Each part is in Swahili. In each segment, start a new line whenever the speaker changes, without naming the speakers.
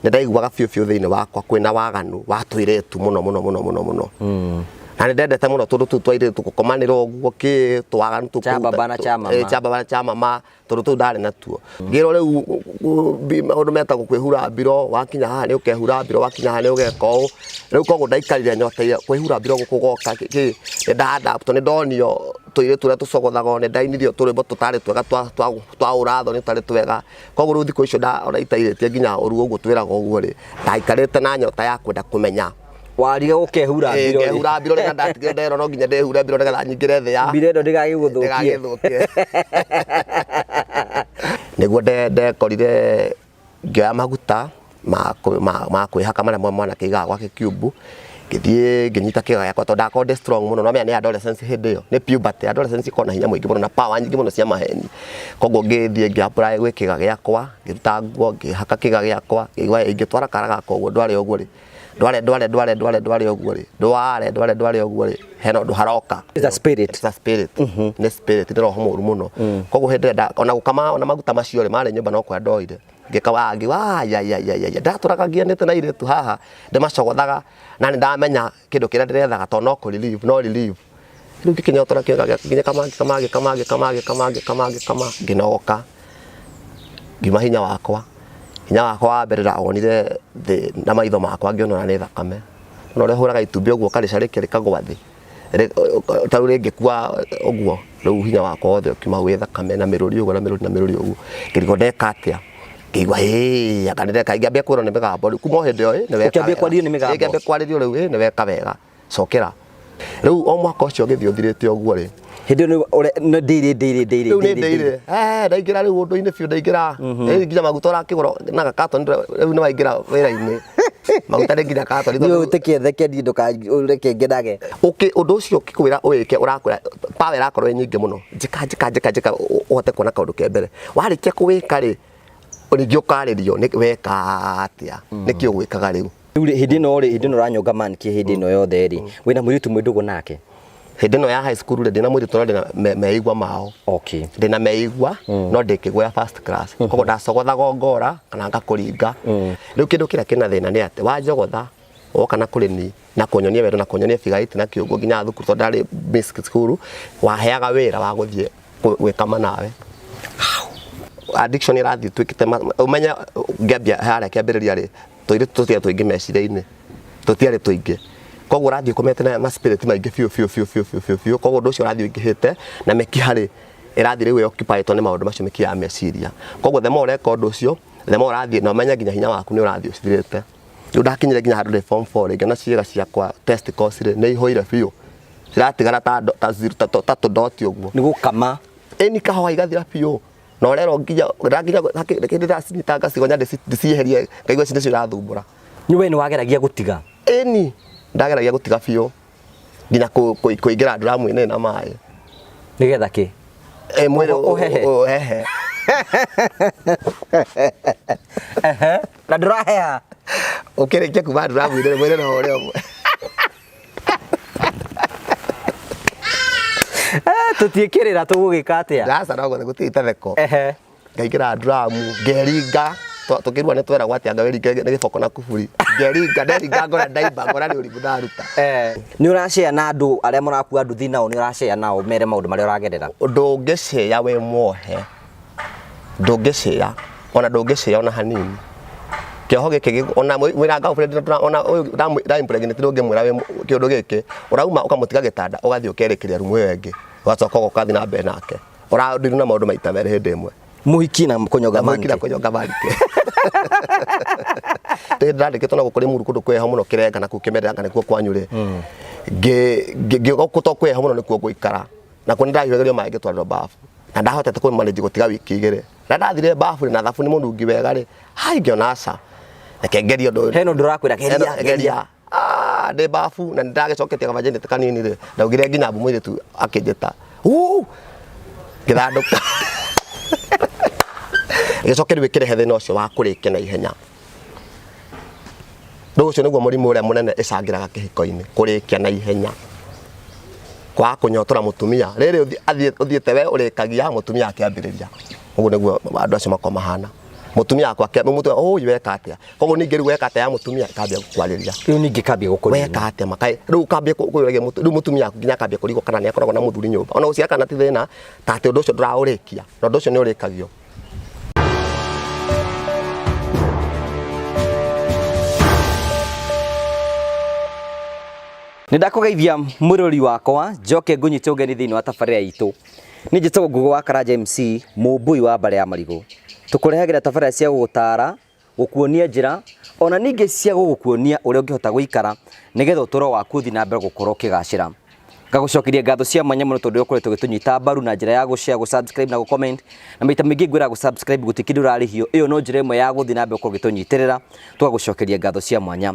Ndaiguaga biũ thiini wakwa kwina waganu wa twiretu muno na ndendete muno tundu tu twairetu gukomanira uguo ki twaganu tu chamba chama ma tundu tu ndari natuo ngiro riu maundu metagwo kwihura mbiro wakinya haha ni ukehura mbiro wakinya haha ni ugeka uu riu koguo ndaikarire nyoteire kwihura mbiro gukugoka ki ndadapt ni ndonio tuiretu ria tucogothaga ni ndainirio turimbo tutari twega twa uratho ni tutari twega koguo riu thiko icio ona itairitie nginya uru uguo twiraga uguo ri ndaikarite na nyota ya kwenda kumenya
warige ukehura mbiro
ngehura mbiro reka ndatigire ndero no nginya ndehure mbiro reka nyingire thia
mbiro ndo ndigagiguthukie
niguo ndekorire ngioya maguta ma kwihaka maria mwana kiigaga gwake kiubu ngithie nginyita kiga yakwa tondu ndakorwo strong muno no mea ni adolescence hindi iyo ni puberty adolescence ikona hinya mwingi muno na power nyingi muno cia maheni koguo ngithie ngiapply gwi kiga giakwa ngiruta nguo ngihaka kiga giakwa ngitwara kara gakwa uguo ndware uguo ri ndware uguo ri ndware uguo ri hena ndu haroka
it's a spirit
ni spirit ni roho muru muno koguo hindi ona gukama ona maguta macio ri mari nyumba no kwa ndoire ngikawangi wa ya ndaturaga ngianite na iretu haha ndimacogothaga na ndamenya kindu kiria ndirethaga to no ku relieve riu ngikinyotora kiga nginya kama nginogoka ngima hinya wakwa wa mbere ndaonire thi na maitho makwa ngiona ni thakame no ria huraga itumbi uguo karicarike rikagwa thi taru ringikua uguo riu hinya wakwa wothe ukiuma wi thakame na miruri uguo ngirigo ndeka atia ngigwa akanire kaingambia kwirwo ni migambo kuma hindi iyo ni weka
ukiambia kwaririo ni migambo
ngambia kwaririo riu ni weka wega cokera riu o mwaka ucio ngithio thirite uguo ri
hindi no deire
ndaingira riu undu-ini biu ndaingira nginya maguta urakigura na gakato riu ni waingira wira-ini maguta ni nginya kato
riu utikietheke ndukareke ngedage
undu ucio kikwira uike urakwira power irakorwo nyingi muno njika uhote kuona kaundu ke mbere warikia kuwika ri uringi ukaririo ni weka atia niki ugwikaga riu
hindi no ranyonga man ki hindi no yothe ri wina mwiritu mwindugu nake
hindi no ya high school ri ndina mwiritu no ndina meigwa mao ndina meigwa no ndikigwa first class koguo ndacogothaga ngora kana ngakuringa riu kindu kiria kina thina ni ati wanjogotha woka na kuri ni na kunyonia wendo na kunyonia figaiti na kiugo nginya thukuru to ndari basic school waheaga wira wa guthie gwikama nawe addiction irathi twikite umenya ngambia haria kiambiriria ri toire tutia twingi meciria-ini tutiari twingi koguo rathi kumete na ma spirit maingi fiu koguo ndu ucio rathi ingihite na mekiha ri irathi riu occupy to ni maundu macio mekia meciria koguo the more record ucio the more rathi no menya nginya hinya waku ni urathi ucithirite riu ndakinyire nginya handu form 4 ringi na ciega ciakwa test course ri ni ihoire fiu ciratigara ta tudoti uguo
ni gukama
eni kahoa igathira fiu no rero nginya kindi cinyitanga cigonya ndicieherie ngaigua cinde cio irathumbura
ni we ni wageragia gutiga
eni ndageragia gutiga biu nginya kuingira nduramu-ini na mai
nigetha ki
mwiri
uhehe na nduraheha
ukirikia kuma nduramu-ini mwiri no uri umwe
tutiikirira tugugika atia
ndasa no guthe gutite theko ngaingira nduramu ngeringa tukirua ni twera gwatia ngaweringa ni giboko na kuburi nderinga ngora ndaimba ngora ni urimu ndaruta
ni urashare na andu aria murakua nduthi nao ni urashare nao mere maundu maria uragerera
ndungishare we muohe ndungishare ona ndungishare ona hanini kioho giki ona wira girlfriend ona da impregnate ndoge mwira we kiundu giki urauma ukamutiga gitanda ugathie ukerikiria rumu yengi wacoka ukathi na mbere nake urandiru na maundu maita mere hindi imwe
muhiki na kunyonga manike
ndandikitwo na gukuri muru kundu kweha muno kirenga na kukimerera kana kuo kwanyure ngikuto kweha muno nikuo guikara na kuni ndahiregerio mai gitwariro bafu na ndahotete ku manage gutiga wiki igire na ndathire bafu na thafu ni mundu ngiwega ri hai ngiona aca ekengerio ndo
heno ndurakwira
geria ndi bafu na ndagicoketie kavajende kanini ri ndaugire nginya mbu mwire tu akinjeta ngithanduka gicokeri wikire hethina ucio wa kurikia na ihenya ndu ucio niguo murimu uria munene icangiraga kihiko-ini kurikia na ihenya kwa kunyotora mutumia riri uthiete we urikagia mutumia akiambiriria uguo niguo andu acio makoma hana mutumia akwa ke mutu weka atia kogo ningi weka atia ya mutumia kambia kwariria
riu ningi kambia gukoria
weka atia makai riu kambia kwiriria riu mutumia aku nginya kambia kurigwo kana ni akoragwo na muthuri nyumba ona ucia kana ti thina ta ati undu ucio nduraurikia na undu ucio ni urikagio.
Nindakugeithia murori wakwa njoke ngunyite ugeni thiini wa tabarira itu ni njitagwo Ngugi wa Karanja MC mumbui wa Mbare ya Marigu tukurehagira tabarira cia gugutara gukuonia njira ona ningi cia gukuonia uria ungihota guikara nigetha utoro waku thi na mbere gukorwo kigacira ngagucokeria ngatho cia mwanya muno tondu ukoretwo gitunyita mbaru na njira ya gushare subscribe na comment na maita mingi ngwira subscribe gutikindi urarihio iyo no njira imwe ya guthi na mbere gukorwo gitunyitirira tugagucokeria ngatho cia mwanya.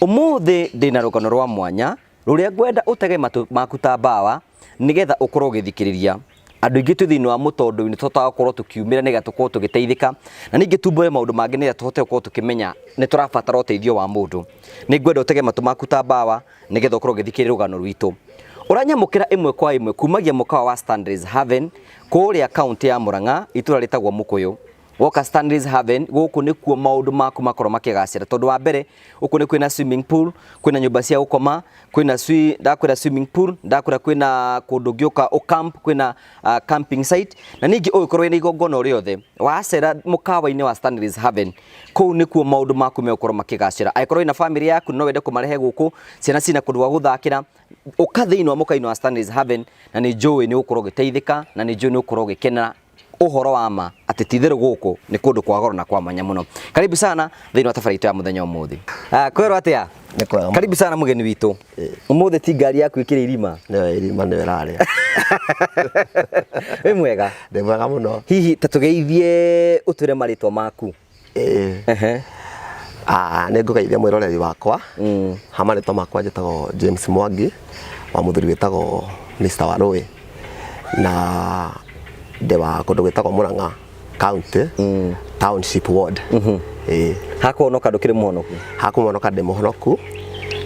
Umuthi ndina rugano rwa mwanya ruria ngwenda utege matu maku ta bawa nigetha ukorwo githikiriria andu ingi tu thiini wa mutondo ni tota gukorwo tukiumira nigetha tukorwo tugiteithika na ningi tumbure maundu mangi nigetha tuhote gukorwo tukimenya ni turabatara uteithio wa mundu ni ngwenda utege matu maku ta bawa nigetha ukorwo githikiriria rugano rwitu uranyamukira imwe kwa imwe kumagia mukawa wa Stanleys Haven kuria county ya Murang'a itura litagwo Mukuyu. Woka Stanleys Haven guku ni kuo maundu maku makorwo makigacira tondu wa mbere uku ni kwina swimming pool kwina nyumba cia gukoma kwina ndakwira swimming pool ndakwira kwina kundu ngioka o camp kwina camping site na ningi ugikorwo ina igongona riothe wacera mukawa-ini wa Stanleys Haven kuu ni kuo maundu maku mekorwo makigacira aikorwo ina family yaku no wende kumarehe guku ciana cina kundu wa guthakira uka thiini wa mukawa-ini wa Stanleys Haven na ni njui ni ukorwo giteithika na ni njui ni ukorwo gikena uhoro wa ma ati tithiru guku ni kundu kwa goro na kwa mwanya muno. Karibu sana thiini wa tabarira itu ya muthenya umuthi. Kwero atia?
Ni kwega.
Karibu sana mugeni witu. Umuthi ti ngari yaku ikire irima.
Ni irima ni raria.
Wi mwega?
Ndi mwega muno.
Hihi tatugeithie utwire maritwa maku.
Ni ngugeithia mwiroreri wakwa. Ha maritwa makwa njitagwo James Mwangi wa muthuri witagwo Mr. Warui na dewa kundu gwitagwo Murang'a county township ward.
Hakuhonoka ndukiri muhonoku?
Hakuhonoka ndi muhonoku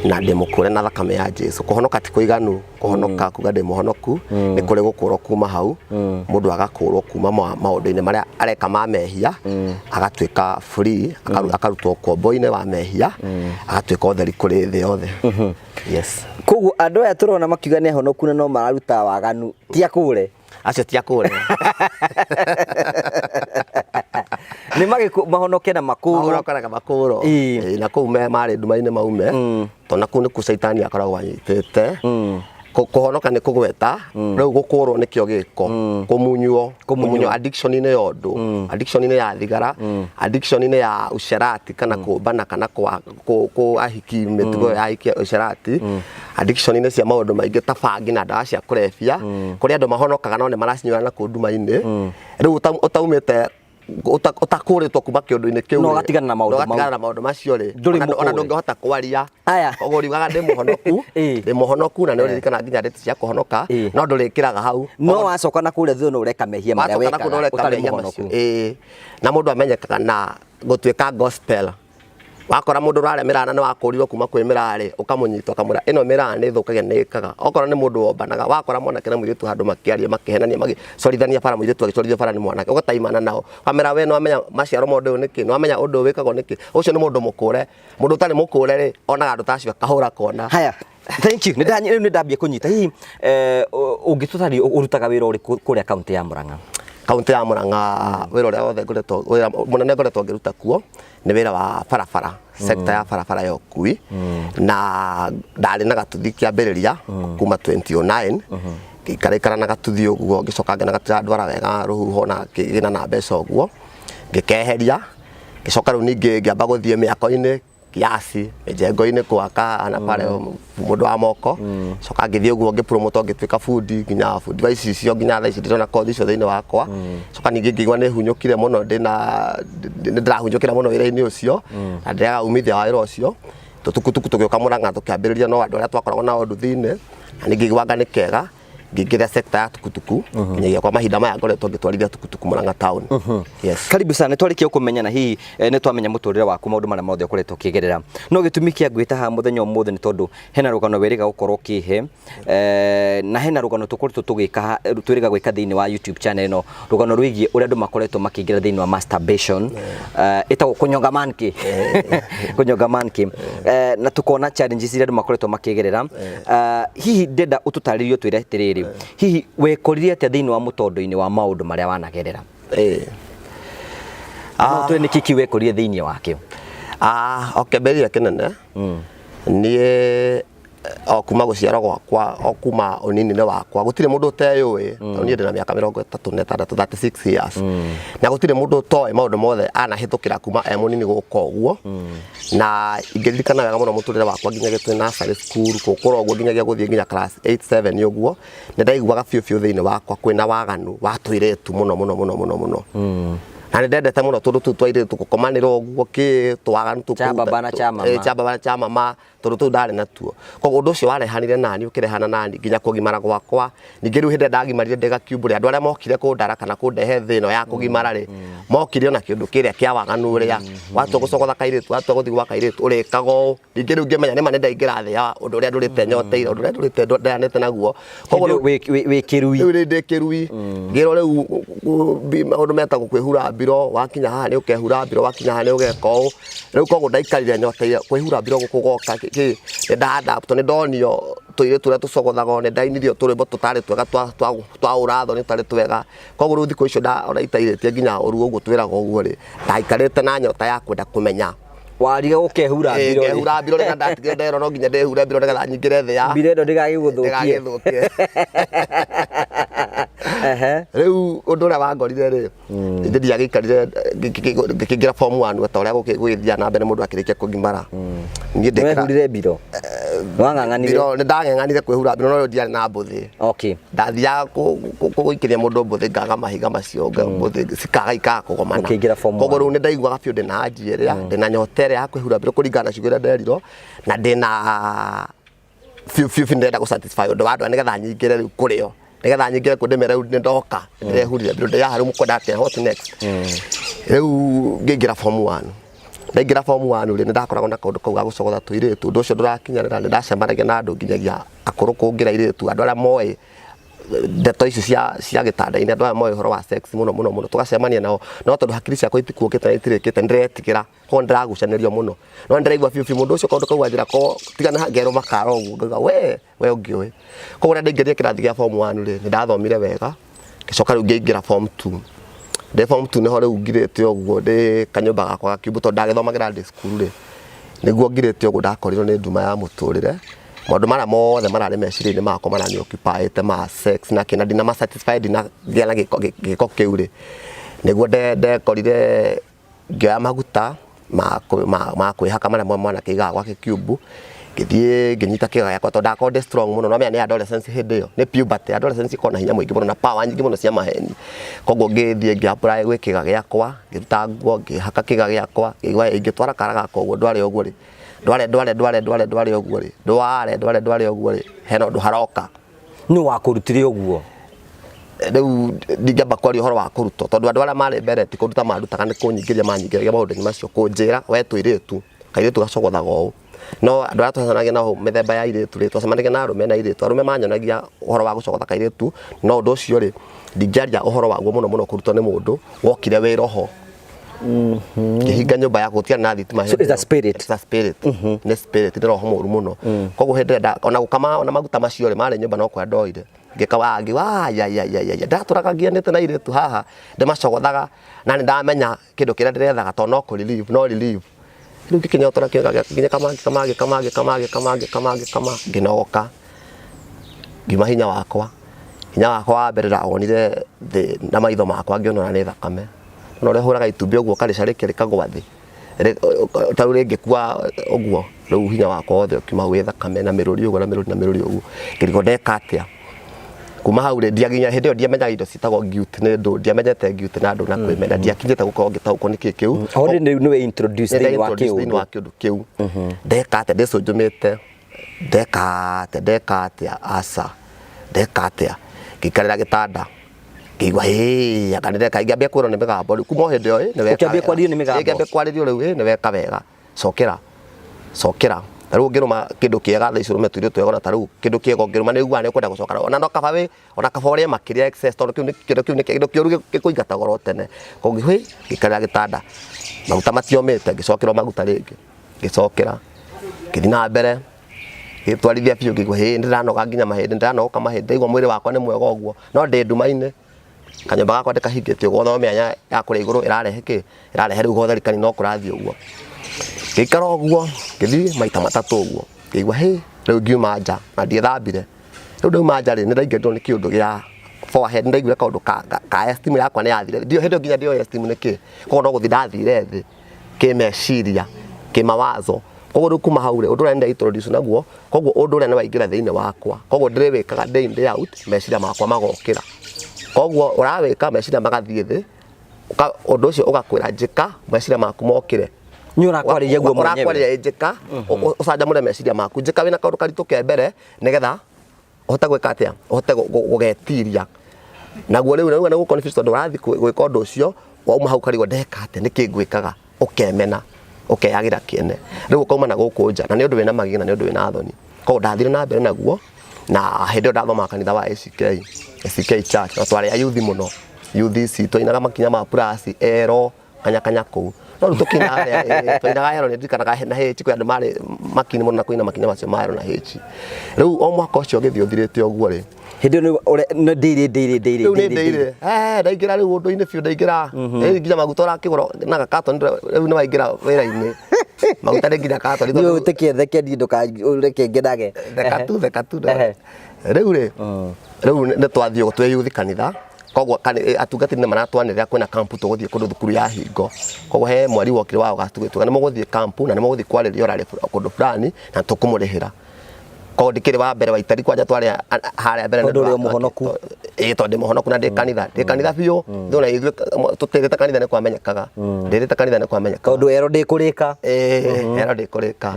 na ndi mukure na thakame ya Jesu. Kuhonoka ti kuiganu, kuhonoka kuga ndi muhonoku ni kuri gukurwo kuma hau mundu agakurwo kuma maundu-ini maria areka ma mehia agatwika free akarutwo kombo-ini wa mehia agatwika utheri kuri thi yothe. Yes.
Koguo andu aya turona makiuga ni ahonoku na no mararuta waganu ti akure
acio ti akure
ni mahonoke na makuru
mahonokanaga makuro na kuu mari nduma-ini maume tona kuu ni ku Saitani akoragwo anyitite kuhonoka ni kugweta riu gukurwo ni kio giko kumunywo addiction-ini ya undu addiction-ini ya thigara addiction-ini ya usherati kana kumbana kana ku ahiki mitugo ya ahiki usherati addiction-ini cia maundu maingi ta bangi na ndawa cia kurebia kuri andu mahonokaga no ni maracinywa na ku nduma-ini riu utaumite utakuritwo kuma kiundu-ini kiu
no gatigana na
maundu macio ri ona ndungihota kwaria koguo riugaga ndi muhonoku na ni uririkana nginya ndeti cia kuhonoka no ndurikiraga hau
no wacoka na kuria thio no ureka mehia maria wekaga utari muhonoku
na mundu amenyekaga na gutwika gospel wakora mundu uraremerana ni wakurirwo kuma kwi mirari ukamunyita ukamura ino mirari ni thukagia ni ikaga okora ni mundu wombanaga wakora mwanake na muiritu handu makiaria makihenania magicorithania bara muiritu agicorithio bara ni mwanake ugataimana nao kamera we no amenya maciaro mundu uyu niki no amenya undu wikagwo niki ucio ni mundu mukure mundu utari mukure ri onaga andu tacio kahura kona
haya. Thank you. Ni ndambia kunyita hihi ungitutari urutaga wira uri kuria county ya Murang'a?
County ya Murang'a wira uria wothe ngoretwo munene ngoretwo ngiruta kuo ni wira wa barabara sector ya barabara ya ukui na ndari na gatuthi kiambiriria kuma 2009 ngikarekara na gatuthi uguo ngicoka ngina gatandwara wega ruhuho na kigina na mbeca uguo ngikeheria ngicoka riu ningi ngiamba guthie miako-ini kiasi mijengo-ini kwaka ana pale mundu wa moko coka ngithie uguo ngipromote ngitwika fundi nginya fundi wa icio nginya tha ici ndirona kothi icio thiini wakwa coka ningi ngigwa ni hunyukire muno ndirahunyukira muno wira-ini ucio na ndiraga umithia wa wira ucio tutukutuku tugioka Murang'a tukiambiriria no andu aria twakoragwo nao nduthi-ini na ningi ngigwanga ni kega ngĩingĩra sector ya tukutuku nginyagia kwa mahinda maya ngoretwo ngĩtwarithia tukutuku Murang'a town. Yes.
Karibu sana nĩtwarĩkia kũmenyana hihi nĩtwamenya mũtũrĩre waku maũndũ marĩa mothe ũkoretwo ũkĩgerera no gĩtũmi kĩa ngwĩta haha mũthenya ũmũthĩ nĩ tondũ hena rũgano wĩrĩga gũkorwo ũkĩhe na hena rũgano tũkoretwo twĩrĩga gwĩka thĩinĩ wa YouTube channel ĩno rũgano rwĩgiĩ ũrĩa andũ makoretwo makĩingĩra thĩinĩ wa masturbation ĩtagwo kũnyonga manki kũnyonga manki na tukona challenges iria andũ makoretwo makĩgerera hihi ndenda ũtũtarĩrie twĩre atĩrĩrĩ hihi wekorire atĩa thĩinĩ wa mũtondo-inĩ wa maũndũ marĩa wanagerera twĩ nĩ kiki wekorire thĩinĩ wakĩo
okay mbere kĩnene niĩ kuma gũciarwo gwakwa kuma ũnini-inĩ wakwa gũtirĩ mũndũ ũteyũĩ tondũ niĩ ndĩna mĩaka 36 36 years na gũtirĩ mũndũ ũtoĩ maũndũ mothe anahĩtũkĩra kuma mũnini gũka ũguo na ingĩririkana wega mũno mũtũrĩre wakwa nginyagia twĩ nursery school gũkũra ũguo nginyagia gũthiĩ nginya class 8 7 ũguo nĩ ndaiguaga biũ thĩinĩ wakwa kwĩna waganu wa tũirĩtu mũno na nĩ ndendete mũno tondũ tũu twairĩtu gũkomanĩra ũguo twaganu chamba cha mama tondũ tũu ndarĩ natuo koguo ũndũ ũcio warehanire nani ũkĩrehana nani nginya kũgimara gwakwa ningĩ rĩu hĩndĩ ndagimarire ndĩgakiumbũre andũ arĩa mokire kũndara kana kũndehe thĩ ĩno ya kũgimara rĩ mokire ona kĩndũ kĩrĩa kĩa waganu ũrĩa watua gũcogotha kairĩtu watua gũthiĩ gwa kairĩtu ũrĩkaga ũũ ningĩ rĩu ngĩmenya nĩma nĩ ndaingĩra thĩ ya ũndũ ũrĩa ndũrĩte nyoteire ũndũ ũrĩa ndũrĩte ndeanĩte naguo koguo
wĩ kĩrui
rĩu ndĩ kĩrui ngĩrwo rĩu maũndũ metagwo kwĩhura mbiro wakinya haha nĩ ũkehura mbiro wakinya haha nĩ ũgeka ũũ rĩu koguo ndaikarire nyoteire kwĩhura mbiro gũkũ goka nĩ ndonio tũirĩtu tũrĩa tũcogothagwo nĩ ndainirio tũrĩmbo tũtarĩ twega twa ũratho nĩ tũtarĩ twega koguo rĩu thikũ icio ona itairĩtie nginya ũru ũguo twĩraga ũguo rĩ ndaikarĩte na nyota ya kwenda kũmenya
wariga ũkehura mbiro
ngehura mbiro nĩgetha ndatigire nderwo no nginya ndĩhure mbiro nĩgetha nyingĩre thĩ ya
mbiro ĩno ndĩgagĩgũthũkie
rĩu ũndũ ũrĩa wangorire rĩ nĩ ndiagĩikarire ngĩkĩingĩra form 1 ta ũrĩa gũgĩthiaga na mbere mũndũ akĩrĩkia kũgimara niĩ
ndĩkĩhurire mbiro wang'ang'anire
nĩ ndang'ang'anire kwĩhura mbiro no ndiarĩ na mbũthĩ ndathiaga gũikĩria mũndũ mbũthĩ ngaga mahiga macio mbũthĩ cikaga kũgomana koguo rĩu nĩ ndaiguaga biũ ndĩna anji ĩrĩa ndĩna nyota ĩrĩa ya kwĩhura mbiro kũringana na ciugo iria nderirwo na ndĩna biũ ndĩrenda gũsatisfy ũndũ wa andũ nĩgetha nyingĩre rĩu kũrĩo nĩgetha nyingĩre kũndĩmera rĩu nĩ ndoka ndĩrehurire mbiro ndĩraha rĩu mũkwenda atĩa what next rĩu ngĩingĩra form 1 ndaingĩra form 1 rĩ nĩ ndakoragwo na kaũndũ kau ga gũcogotha tũirĩtu ũndũ ũcio ndũrakinyanĩra nĩ ndacemanagia na andũ nginyagia akũrũ kũngĩra airĩtu andũ arĩa moĩ ndeto ici cia gĩtanda-inĩ andũ arĩa moĩ ũhoro wa sex mũno tũgacemania nao no tondũ hakiri ciakwa itikuũkĩte na itirĩkĩte ndĩretigĩra koguo ndĩragucanĩrio mũno no ndĩraigua biũ mũndũ ũcio kaũndũ kau anjĩra ko tigana ngerwo makara ũguo ngauga we ũngĩũĩ koguo ndaingĩrire kĩrathi gĩa form 1 rĩ nĩ ndathomire wega ngĩcoka rĩu ngĩingĩra form 2 ndĩ form 2 nĩho rĩu ngirĩte ũguo ndĩ kanyũmba gakwa gakiumbu tondũ ndagĩthomagĩra ndĩ cukuru rĩ nĩguo ngirĩte ũguo ndakorirwo nĩ nduma ya mũtũrĩre maũndũ marĩa mothe mararĩ meciria-inĩ makwa marani occupy ma sex na kĩna ndina ma satisfied na gĩa na gĩko kĩu rĩ nĩguo ndekorire ngĩoya maguta ma kwĩhaka marĩa mwanake aigaga gwake kiumbu ngĩthiĩ ngĩnyita kĩga gĩakwa tondũ ndakorwo ndĩ strong mũno no mĩanya nĩ adolescence hĩndĩ ĩyo nĩ puberty adolescence ĩkoragwo na hinya mũingĩ mũno na power nyingĩ mũno cia maheni koguo ngĩthiĩ ngĩapply gwĩ kĩga gĩakwa ngĩruta nguo ngĩhaka kĩga gĩakwa ingĩtwara kara gakwa ũguo ndwarĩ ũguo rĩ ndware ũguo rĩ hena ũndũ haroka
nĩ wakũrutire ũguo
rĩu ndingĩamba kwaria ũhoro wa kũrutwo tondũ andũ arĩa marĩ mbere ti kũruta marutaga nĩ kũnyingĩria manyingĩragia maũndũ-inĩ macio kũnjĩra we tũirĩtu kairĩtu gacogothagwo ũũ no andũ arĩa twacemanagia nao mĩthemba ya airĩtu rĩ twacemanagia na arũme na airĩtu arũme manyonagia ũhoro wa gũcogotha kairĩtu no ũndũ ũcio rĩ ndingĩaria ũhoro waguo mũno kũrutwo nĩ mũndũ wokire wĩ roho kĩhinga nyũmba ya gũtiarĩ na thitima
so it's a spirit
nĩ spirit nĩ roho mũru mũno koguo hĩndĩ ĩrĩa ona gũkama ona maguta macio rĩ marĩ nyũmba no kwenda ndoire ngĩkawangi ndatũraga ngianĩte na airĩtu haha ndĩmacogothaga na nĩ ndamenya kĩndũ kĩrĩa ndĩrethaga tondũ no relieve rĩu ngĩkĩnyotora nginya kamangĩ ngĩnogoka ngiuma hinya wakwa wa mbere ndawonire thĩ na maitho makwa ngĩona nĩ thakame no ũrĩa hũraga itumbĩ ũguo karĩcarĩkia rĩkagwa thĩ tarĩu rĩngĩkua ũguo rĩu hinya wakwa wothe ũkiuma gwĩ thakame na mĩrũri ũguo ngĩrigwo ndeka atĩa kuma hau rĩ ndiaginya hĩndĩ ĩyo ndiamenyaga indo citagwo guilt nĩ ndũ ndiamenyete guilt na ndũ na kwĩmena ndiakinyĩte gũkorwo ngĩtaũkwo nĩ kĩu
already nĩwe introduce thĩinĩ wa kĩũndũ
kĩu ndeka atĩa ndĩcũnjũmĩte ndeka atĩa aca ndekatia gikarira gitanda ngigwa akanire kaingi ambia kwiro ni migambo kuma hindi yo ni weka
ukiambia kwaririo ni migambo
ngiambia kwaririo riu ni weka wega cokera taru ngiruma kindu kiega tha icuru metwire twego na taru kindu kiego ngiruma ni igwa ni kwenda gucokara ona no kaba ona kaba ore makiria excess tondu kindu kiuru gikuingata goro tene kongi hwi gikarira gitanda maguta matiomete ngicokera maguta ringi ngicokera ngithina mbere gitwarithia biu ngigwa ndiranoga nginya mahindi ndiranoga mahindi igwa mwiri wakwa ni mwega uguo no ndi ndumaine kanyomba gakwa ndikahingitio gotho mianya ya kuri iguru irarehe riu gotherikani no kurathie uguo gikara uguo ngithi maita matatu uguo ngigwa riu ngiuma nja na ndiethambire riu ndauma nja ri niraingirwo ni kiundu gia forehead ndaigua kaundu ka esteem yakwa ni yathire ndio hindi nginya ndio esteem niki koguo no guthi ndathire thi kimeciria kimawazo koguo riu kuma hau ri undu uria nda introduce naguo koguo undu uria ni waingira thiini wakwa koguo ndiriwikaga day in day out meciria makwa magokira koguo urawika meciria magathie thi undu ucio ugakwira njika meciria maku mokire
ni urakwariria guo mwenyewe
urakwariria njika ucanjamure meciria maku njika wina kaundu karitu ke mbere nigetha uhote gwika atia uhote gugetiria naguo riu ni confuse tondu urathi gwika undu ucio wauma hau karigwo ndeka atia niki ngwikaga ukemena ukeyagira kiene riu ukauma na guku nja na ni undu wina magina ni undu wina thoni koguo ndathire na mbere naguo na hindi ndathoma kanitha wa ACK Church na twari ayuthi muno yuthi citu inaga makinya ma plus ero kanya kuu no tukina twainaga ero ni ndikanaga na hechi kwa andu mari makini muno na kuina makinya macio ma ero na hechi riu o mwaka ucio ngithio thirite uguo ri
hindi no daily
ndaingira riu undu-ini biu ndaingira nginya maguta urakigura na gakaton riu ni waingira wira-ini maguta nginya katon
ni utekietheke ndukareke ngedage
theka tu riu ni twathio tweyuthi kanitha koguo atungatiri ni maratwanirira kwina camp tuguthie kundu thukuru ya hingo koguo he mwari wokire wao gatugitwa ni muguthie camp na ni muguthie kwariria urari kundu fulani na tukumurihira koguo ndikiri wa mbere waitari kwanja twari haria mbere
ndu uri muhonoku
tondu muhonoku na ndi kanitha biu ndona ithu tutirite kanitha ni kwamenyekaga ndirite kanitha ni kwamenyekaga
tondu ero ndikurika
ero ndikurika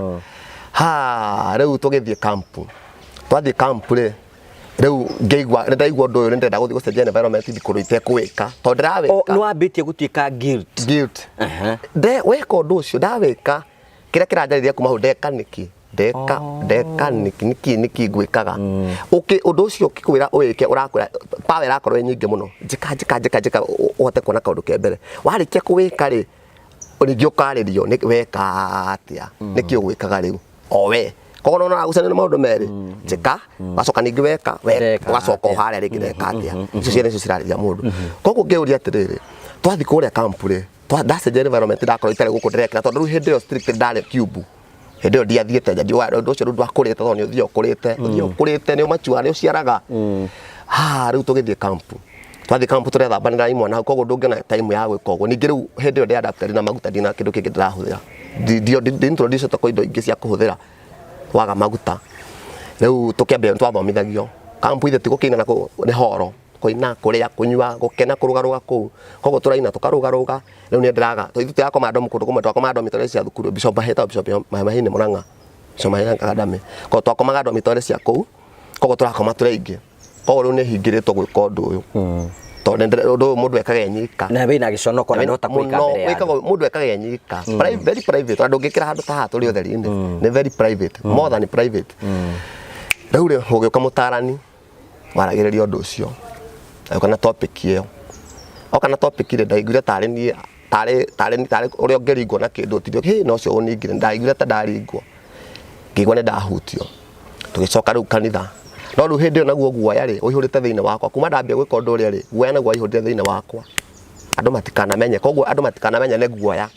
riu tugithie camp twathie camp ri riu ngeigwa ndaigwa undu uyu ndenda guthii gucenjia environment thikuru itekugwika tondu ndirawika
no ambitie gutuika guilt
weka undu ucio ndawika kiria kiranjariria kuma hau ndeka niki ngwikaga undu ucio ukikwira uwike urakwira power irakorwo nyingi muno njika uhote kuona kaundu ke mbere warikia kuwika ri uringi ukaririo ni weka atia niki ugwikaga riu owe koguo no gucana na maundu meri njika wacoka ningi weka ugacoka haria ringi ndeka atia icio ciene icio cirariria mundu koguo ngiuria atiriri twathi kuria camp ri ndacenjia environment ndakorwo itari guku ndirekira tondu riu hindi yo strict ndari cube hindi yo ndiathiete nja ndiwa undu ucio ndwakurite tondu ni uthio ukurite ni umachua ni uciaraga riu tugithie camp twathi camp turethambanira imwana hau koguo ndungiona time ya gwika uguo ningi riu hindi yo ndi adapted na maguta ndina kindu kingi ndirahuthira ndi introduce to indo ingi cia kuhuthira waga maguta riu tukiambia twathomithagio camp ithe tigukiina na ni horo kuina kuria kunyua gukena kurugaruga kuu koguo turaina tukarugaruga riu ni ndiraga ithu tirakoma kundu kumwe twakoma dormitory cia thukuru bishop mahini Murang'a bishop mahini Academy koguo twakomaga dormitory cia kuu koguo turakoma turaingi koguo riu ni hingiritwo gwika undu uyu tondu mundu ekaga enyika
na wina giconoko na ndota kuika mbere ya
mundu ekaga enyika very private andu ngikira handu ta hatu ri utheri-ini ni very private more than private riu ri ugiuka mutarani waragiriria undu ucio kana topic iyo okana topic ri ndaiguire tari ni tari uria ngeringwo na kindu tirio no cio uningire ndaiguire ta ndaringwo ngigwa ni ndahutio tugicoka riu kanitha no riu hindi naguo guoya ri uihurite thiini wakwa kuma ndambia gwika undu uria ri guoya naguo uihurite thiini wakwa andu matikanamenye koguo andu matikanamenye ni guoya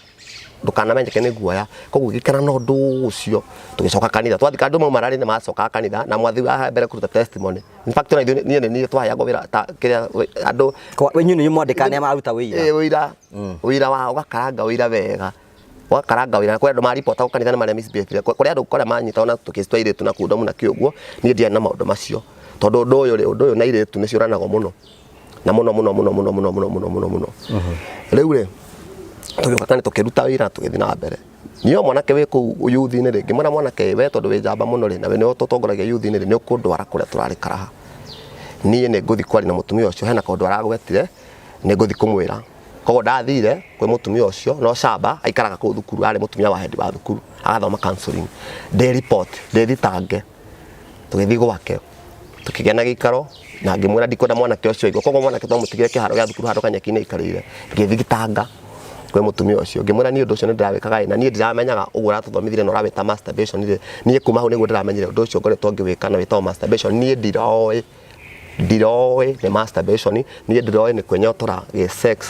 ndukanamenyeke ni guoya koguo gikana no undu ucio tugicoka kanitha twathika andu marari ni macoka kanitha na mwathi wa mbere kuruta testimony in fact na ni twahayagwo wira ta kiria andu
wenyu ni mwandikane maruta wira
wira wa ugakaranga wira wega wakaranga wira kwa andu maripota kanitha na mari misbehave kuri andu kore manyita ona tukistwairitu na kundo muna kiuguo ni ndia na maundu macio tondu undu uyu na iritu ni ciuranago muno na muno riu ri tugiuka kani tukiruta wira tugithi na mbere niyo mwanake wi ku yuthi-ini ringi mwana mwanake we tondu wi njamba muno ri na we ni utongoragia yuthi-ini ri ni ukundwara kuria turari karaha niĩ nĩ ngũthi kwaria na mũtumia ũcio hena kaũndũ aragwetire nĩ ngũthi kũmwĩra koguo ndathire kwĩ mũtumia ũcio no camba aikaraga kũu thukuru arĩ mũtumia wa head wa thukuru agathoma counseling ndĩ report ndĩ thitange tũgĩthiĩ gwake tukĩgĩa na gĩikaro na ngĩmwĩra ndikwenda mwanake ũcio igwo koguo mwanake twamũtigire kĩharo gĩa thukuru handũ kanyeki-inĩ aikarĩire ngĩthiĩ gĩtanga kwĩ mũtumia ũcio ngĩmwĩra niĩ ũndũ ũcio nĩ ndĩrawĩkaga na niĩ ndiramenyaga ũguo ũratũthomithire na ũrawĩta masturbation niĩ kuma hau nĩguo ndĩramenyire ũndũ ũcio ngoretwo ngĩwĩka na wĩtagwo masturbation niĩ ndiroĩ nĩ masturbation niĩ ndiroĩ nĩ kwĩnyotora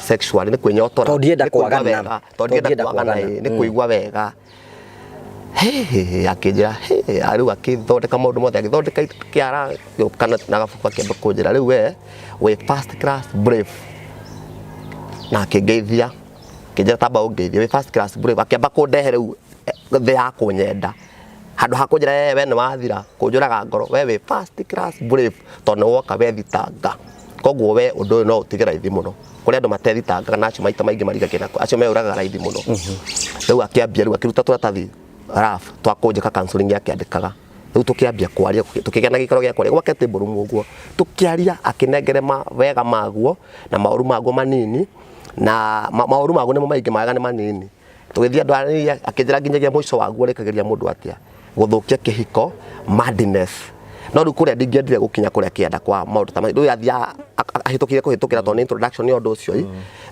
sexually nĩ kwĩnyotora
tondũ ndienda kwagana
nĩ kũigua wega akĩnjĩra rĩu akĩthondeka maũndũ mothe agĩthondeka kĩara kana na gabuku akĩamba kũnjĩra rĩu we first class brave na akĩngeithia akĩnjĩra tamba ũngeithia we first class brave akĩamba kũndehe rĩu thĩ ya kũnyenda handũ ha kũnjĩra we nĩ wathira kũnjũraga ngoro we first class brave tondũ woka we thitanga koguo we ũndũ ũyũ no ũtige raithi mũno kũrĩ andũ matethitanga na acio maita maingĩ marigagĩra acio meũragaga raithi mũno rĩu akĩambia rĩu akĩruta tũratathi raf twakũnjĩka counseling akĩandĩkaga rĩu tũkĩambia kwaria tũkĩgĩa na gĩikaro gĩa kwaria gwake table room ũguo tũkĩaria akĩnengere wega maguo na maũru maguo manini na maũru maguo nĩmo maingĩ mega nĩ manini tũgĩthiĩ andũ arĩa akĩnjĩra nginyagia mũico waguo rĩkagĩria mũndũ atĩa gũthũkia kĩhiko madness no rĩu kũrĩa ndingĩendire gũkinya kũrĩa kĩenda kwa maũndũ ta rĩu athiaga ahĩtũkire kũhĩtũkĩra tondũ introduction ya ũndũ ũcio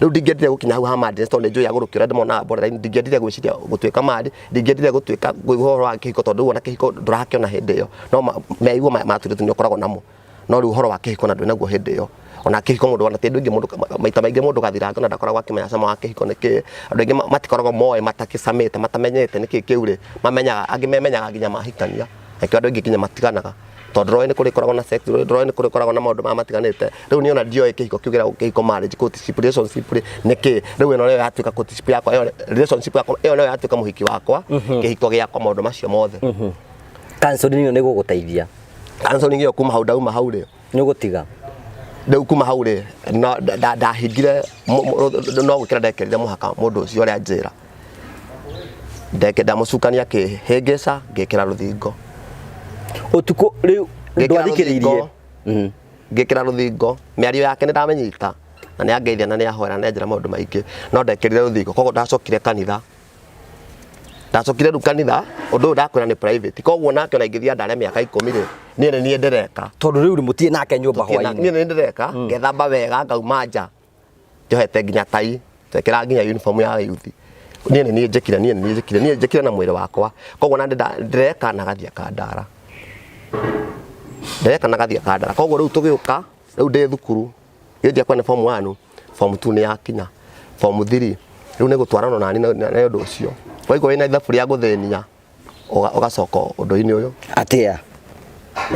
rĩu ndingĩendire gũkinya hau ha madness tondũ nĩnjũĩ agũrũkĩra ndĩmonaga borderline ndingĩendire gwĩciria gũtuĩka mad ndingĩendire gũtuĩka ũhoro wa kĩhiko tondũ wona kĩhiko ndũrakĩona hĩndĩ ĩyo no meigua maturĩtu nĩ ũkoragwo namo no rĩu ũhoro wa kĩhiko na ndũrĩ naguo hĩndĩ ĩyo ona kĩhiko mũndũ wana tĩndũ ingĩ mũndũ maita maingĩ mũndũ gathiranga na ndakoragwo akĩmenya cama wa kĩhiko nĩkĩ andũ aingĩ matikoragwo moĩ matakĩcamĩte matamenyete nĩkĩ kĩu rĩ mamenyaga angĩ memenyaga nginya mahikania nakĩo andũ aingĩ nginya matiganaga tondũ rũĩ nĩ kũrĩ koragwo na sex rũĩ nĩ kũrĩ koragwo na maũndũ matiganĩte rĩu niĩ ona ndioĩ kĩhiko kĩugĩra kĩhiko marriage courtship relationship nĩkĩ rĩu ĩno nĩyo yatuĩka courtship yakwa relationship yakwa ĩyo nĩyo yatuĩka mũhiki wakwa kĩhiko gĩakwa maũndũ macio mothe
counseling ĩyo nĩ gũgũteithia
counseling ĩyo kuma hau ndauma hau rĩ
nĩ ũgũtiga
rĩu kuma hau rĩ ndahingire no gwĩkĩra ndekerire mũhaka mũndũ ũcio ũrĩa njĩra ndamũcukania akĩhĩngĩca ngĩkĩra rũthingo
ũtukũ rĩu ndwathikĩrĩirie
ngĩkĩra rũthingo mĩario yake nĩ ndamenyita na nĩ angeithia na nĩ ahoera na njĩra maũndũ maingĩ no ndekĩrire rũthingo koguo ndacokire kanitha ndacokire rĩu kanitha ũndũ ũyũ ndakwĩra nĩ private koguo nake ona ingĩthiĩ ndarĩa mĩaka 10 rĩ niĩ nĩ niĩ ndĩreka
tondũ rĩu mũtiĩ nake nyũmba hwainĩ
niĩ nĩ ndĩreka ngethamba wega ngauma nja njohete nginya tai twekĩra nginya uniform ya youth niĩ nĩ niĩ njĩkire na mwĩrĩ wakwa koguo na ndĩreka na gathiĩ kandara koguo rĩu tũgĩũka rĩu ndĩ thukuru gĩthiĩ kwa nĩ form 1 form 2 nĩ yakinya form 3 rĩu nĩ gũtwarana nani na ũndũ ũcio waigua wĩna ithabu rĩa gũthĩnia ũgacoka ũndũ-inĩ ũyũ
atĩa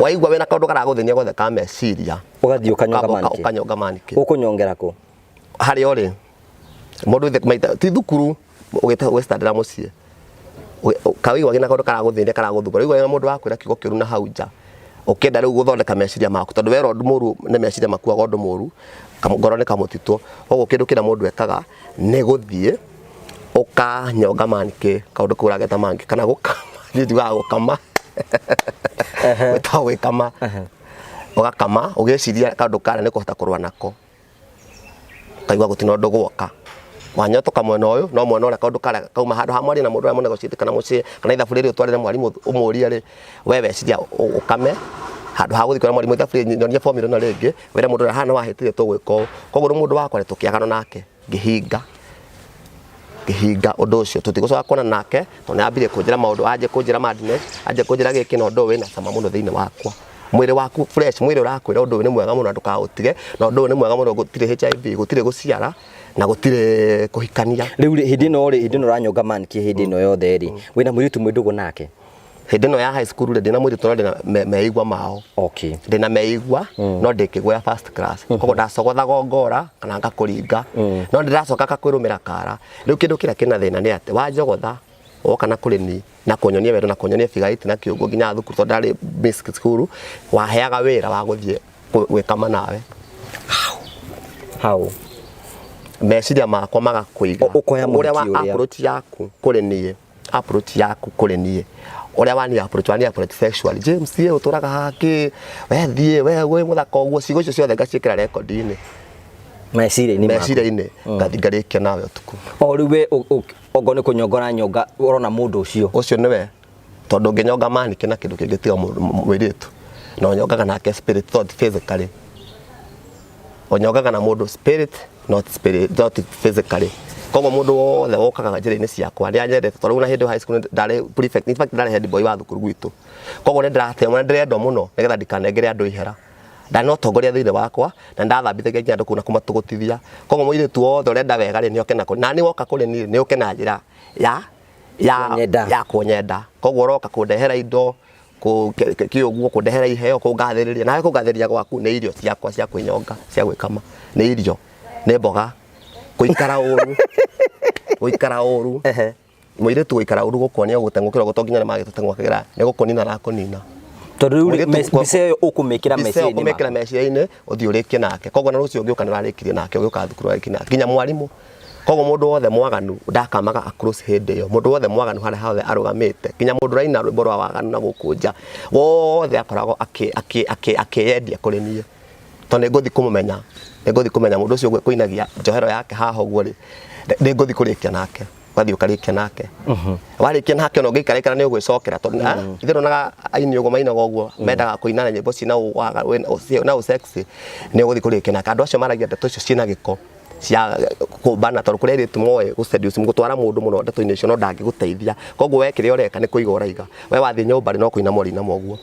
waigua wĩna kaũndũ karagũthĩnia gothe ka meciria
ũgathiĩ
ũkanyonga manĩkĩ
ũkũnyongera kũ
harĩa ũrĩ mũndũ maita ti thukuru ũgĩstandĩra mũciĩ kawaigua wĩna kaũndũ karagũthĩnia karagũthumbũra waigua wĩna mũndũ wakwĩra kiugo kĩũru na hau nja ũkĩenda rĩu gũthondeka meciria maku tondũ wera ũndũ mũru nĩ meciria maku wa ũndũ mũru ngoro nĩ kamũtitũ koguo kĩndũ kĩrĩa mũndũ ekaga nĩ gũthiĩ ũkanyonga manĩkĩ kaũndũ kau ũrageta mangĩ kana gũkama ndiugaga gũkama gwĩtagwo gwĩkama ũgakama ũgĩciria kaũndũ karĩa nĩ kũhota kũrũa nako kaigua gũtirĩ ũndũ gwoka wanyotoka mwena ũyũ no mwena ũrĩa kaũndũ karĩa kauma handũ ha mwaria na mũndũ ũrĩa mũnegotiate kana mũciĩ kana ithabu rĩrĩ ũtwarĩre mwarimũ ũmũrie rĩ we weciria ũkame handũ ha gũthiĩ kwĩra mwarimũ ithabu rĩrĩ nyonia formula na rĩngĩ wĩra mũndũ ũrĩa hana wahĩtire tũgwĩka ũũ koguo rĩu mũndũ wakwa tũkĩagana nake ngĩhinga ũndũ ũcio tũtigũcoka kuona nake tondũ nĩambirie kũnjĩra maũndũ anjie kũnjĩra madness anjie kũnjĩra gĩkĩ na ũndũ ũyũ wĩna cama mũno thĩinĩ wakwa mwĩrĩ waku fresh mwĩrĩ ũrakwĩra ũndũ ũyũ nĩ mwega mũno ndũkaũtige na ũndũ ũyũ nĩ mwega mũno gũtirĩ HIV gũtirĩ gũciara na gũtirĩ kũhikania
rĩu hĩndĩ ĩno ũranyonga manĩkĩ hĩndĩ ĩno yothe rĩ wĩna mũirĩtu mwĩndũgũ nake
hĩndĩ ĩno ya high school rĩ ndĩna mũirĩtu no ndĩna meigua mao ndĩna meigua no ndĩkĩgũya first class koguo ndacogothaga ngora kana ngakũringa no ndĩracoka ngakwĩrũmĩra kara rĩu kĩndũ kĩrĩa kĩna thĩna nĩ atĩ wanjogotha woka na kũrĩ ni na kũnyonia wendo na kũnyonia figaiti na kĩũngũ nginya thukuru tondũ ndarĩ miss school waheaga wĩra wa gũthiĩ gwĩkama nawe
hau
meciria makwa magakũiga
ũkoya
ũrĩa wa approach yaku kũrĩ niĩ approach yaku kuri nie uria wani approach sexually James ye uturaga haki we thie we muthaka uguo cigo icio ciothe ngacikira record-ini meciria-ini ngathigarĩkia nawe utuku
o riu we ogo ni kunyongora nyonga urona mundu ucio
niwe tondu nginyonga manike na kindu kingi tiga mwiritu na onyongaga nake spirit thought physically onyongaga na mundu spirit not physically koguo mundu wothe wokaga njĩra-inĩ ciakwa nĩ anyendete tondũ na hĩndĩ high school ndarĩ prefect in fact ndarĩ head boy wa thukuru gwitũ koguo nĩ ndĩrendwo mũno nĩgetha ndikanengere andũ ihera ndarĩ na ũtongoria thĩinĩ wakwa na ndathambithagia nginya andũ kũu na kũmatũgũtithia koguo mũirĩtu wothe ũrenda wega rĩ nĩoke na nĩ woka kũrĩ niĩ nĩũke na njĩra ya kũnyenda koguo ũroka kũndehera indo kĩũguo kũndehera iheo kũngathĩrĩria nawe kũngathĩrĩria gwaku nĩ irio ciakwa cia kwĩnyonga cia gwĩkama nĩ irio nĩ mboga kuikara ũru mũirĩtu gũikara ũru gũkuonia gũteng'ũkĩrwo gũtonginya nĩ magĩtũteng'ũkĩra nĩ gũkũnina na kũnina
tondũ rĩu mbica ĩyo ũkũmĩkĩra
meciria-inĩ ũthiĩ ũrĩkie nake koguo na rũciũ ũngĩũka nĩ ũrarĩkirie nake ũgĩũka thukuru ũrarĩkie nake nginya mwarimũ koguo mũndũ wothe mwaganu ndakamaga across hĩndĩ ĩyo mũndũ wothe mwaganu harĩa hothe arũgamĩte nginya mũndũ ũraina rwĩmbo rwa waganu na gũkũnja wothe akoragwo akĩyendia kũrĩ niĩ tondũ nĩ ngũthiĩ kũmenya mũndũ ũcio kũinagia njohero yake haha ũguo rĩ nĩ ngũthiĩ kũrĩkia nake wathiĩ ũkarĩkia nake warĩkia nake ona ũngĩikarakara nĩ ũgwĩcokera tondũ ithe ũronaga aini ũguo mainaga ũguo mendaga kũinana nyĩmbo ciĩna sexy nĩ ũgũthiĩ kũrĩkia nake andũ acio maragia ndeto icio ciĩna gĩko cia kũmbana tondũ kũrĩa airĩtu moĩ gũseduce gũtwara mũndũ mũno ndeto-inĩ icio no ndangĩgũteithia koguo we kĩrĩa ũreka nĩ kũiga ũraiga we wathiĩ nyũmba rĩ no kũinama ũrinama ũguo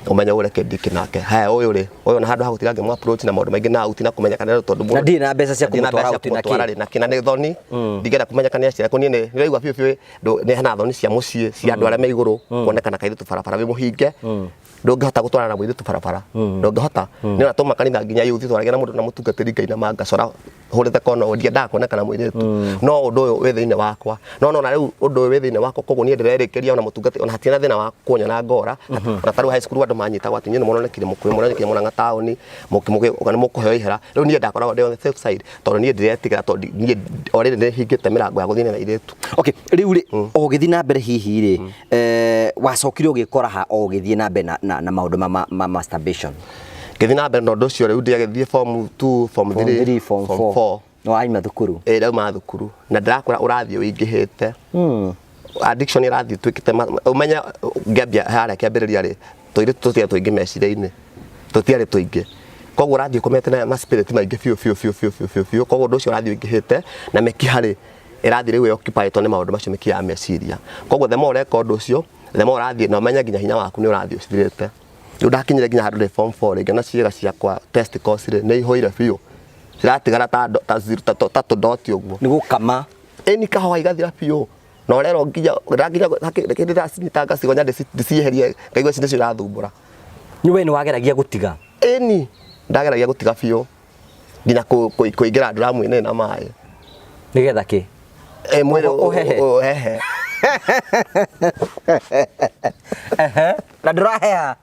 umenya ureke ndiki nake haya uyu na handu ha gutiga ngemu approach na maundu maingi na out na kumenya kana tondu
na ndi na mbeca cia kumutwara out
na kina ni thoni ndigera kumenya kana cia kuni ni raigwa biu ni hana thoni cia mucii cia andu aria me iguru kuonekana kairitu barabara wi muhinge ndungihota gutwara na muiritu barabara ndungihota ni natuma kanitha nginya yuthi twaragia na mundu na mutungatiri ngai na mangacora hurithe kono ndia ndakuonekana muiritu no undu uyu wi thiini wakwa no na riu undu uyu wi thiini wakwa koguo ni ndirerikiria ona mutungati ona hatina thina wa kuonyana ngora ona taru high school andu manyita gwati nyine monekire mukuye monekire mona taoni kana mukuheo ihera riu ni ndakoragwo ndi on the safe side tondu ni ndiretigira tondu ni already ni hingite mirango ya guthina na iritu
okay riu ri o githii na mbere hihi ri wacokire ugikora ha o githii na mbere na maundu ma masturbation
githii na mbere no ndu cio riu ndigithii form 2 form 3 form 4
no aima thukuru
rĩu ma thukuru na ndirakora ũrathiĩ ũingĩhĩte addiction ĩrathiĩ twĩkĩte ũmenya ngĩambia harĩa kĩambĩrĩria rĩ tũirĩtu tũtiarĩ tũingĩ meciria-inĩ tũtiarĩ tũingĩ koguo ũrathiĩ ũkomete na spirit maingĩ biũ koguo ũndũ ũcio ũrathiĩ ũingĩhĩte na mĩkiha rĩ ĩrathiĩ rĩu ĩoccupy nĩ maũndũ macio mĩkiha ya meciria koguo the more ũreka ũndũ ũcio the more ũrathiĩ na ũmenya nginya hinya waku nĩ ũrathiĩ ũcithirĩte rĩu ndakinyire nginya handũ ndĩ form 4 rĩngĩ na ciĩga ciakwa testicles rĩ nĩ ihũire biũ ciratigara ta tũndoti ũguo
nĩ gũkama
ĩni kahũa igathira biũ na ũrerwo nginya kĩndĩ ndacinyitanga cigonya ndĩcieherie ngaigua cindo cio irathumbũra
we nĩ wageragia gũtiga
ĩni ndageragia gũtiga biũ nginya kũingĩra nduramu-inĩ na maĩ
nĩgetha kĩ
mwĩrĩ ũhehe
na ndũraheha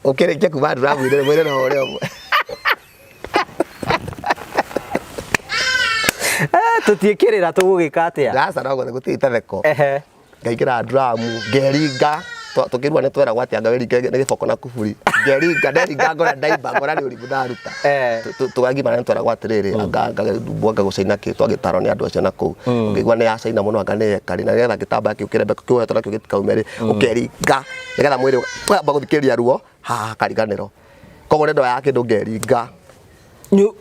ũkĩrĩkia kuma nduramu-inĩ mwĩrĩ no ũrĩa ũmwe
tutiĩkĩrĩra tũgũgĩka atĩa
gaca no gũtirĩ tetheko ngaingĩra nduramu ngeringa tukĩrua nĩ tweragwo atĩ anga wĩringe nĩ gĩboko na kuburi nderinga ngora ndaimba ngora nĩ ũrimũ ndaruta tũgagimara nĩ tweragwo atĩrĩrĩ anga ndumbuanga gũcaina kĩ twagĩtarwo nĩ andũ acio na kũu ngĩigua nĩ yacaina mũno anga nĩ yekari na nĩgetha gĩtambaya kĩu kĩrembe kĩohetwo nakĩo gĩtikaume rĩ ũkeringa nĩgetha mwĩrĩ wamba gũthikĩrĩria ruo haha kariganĩro koguo nĩ ndoya kĩndũ ngeringa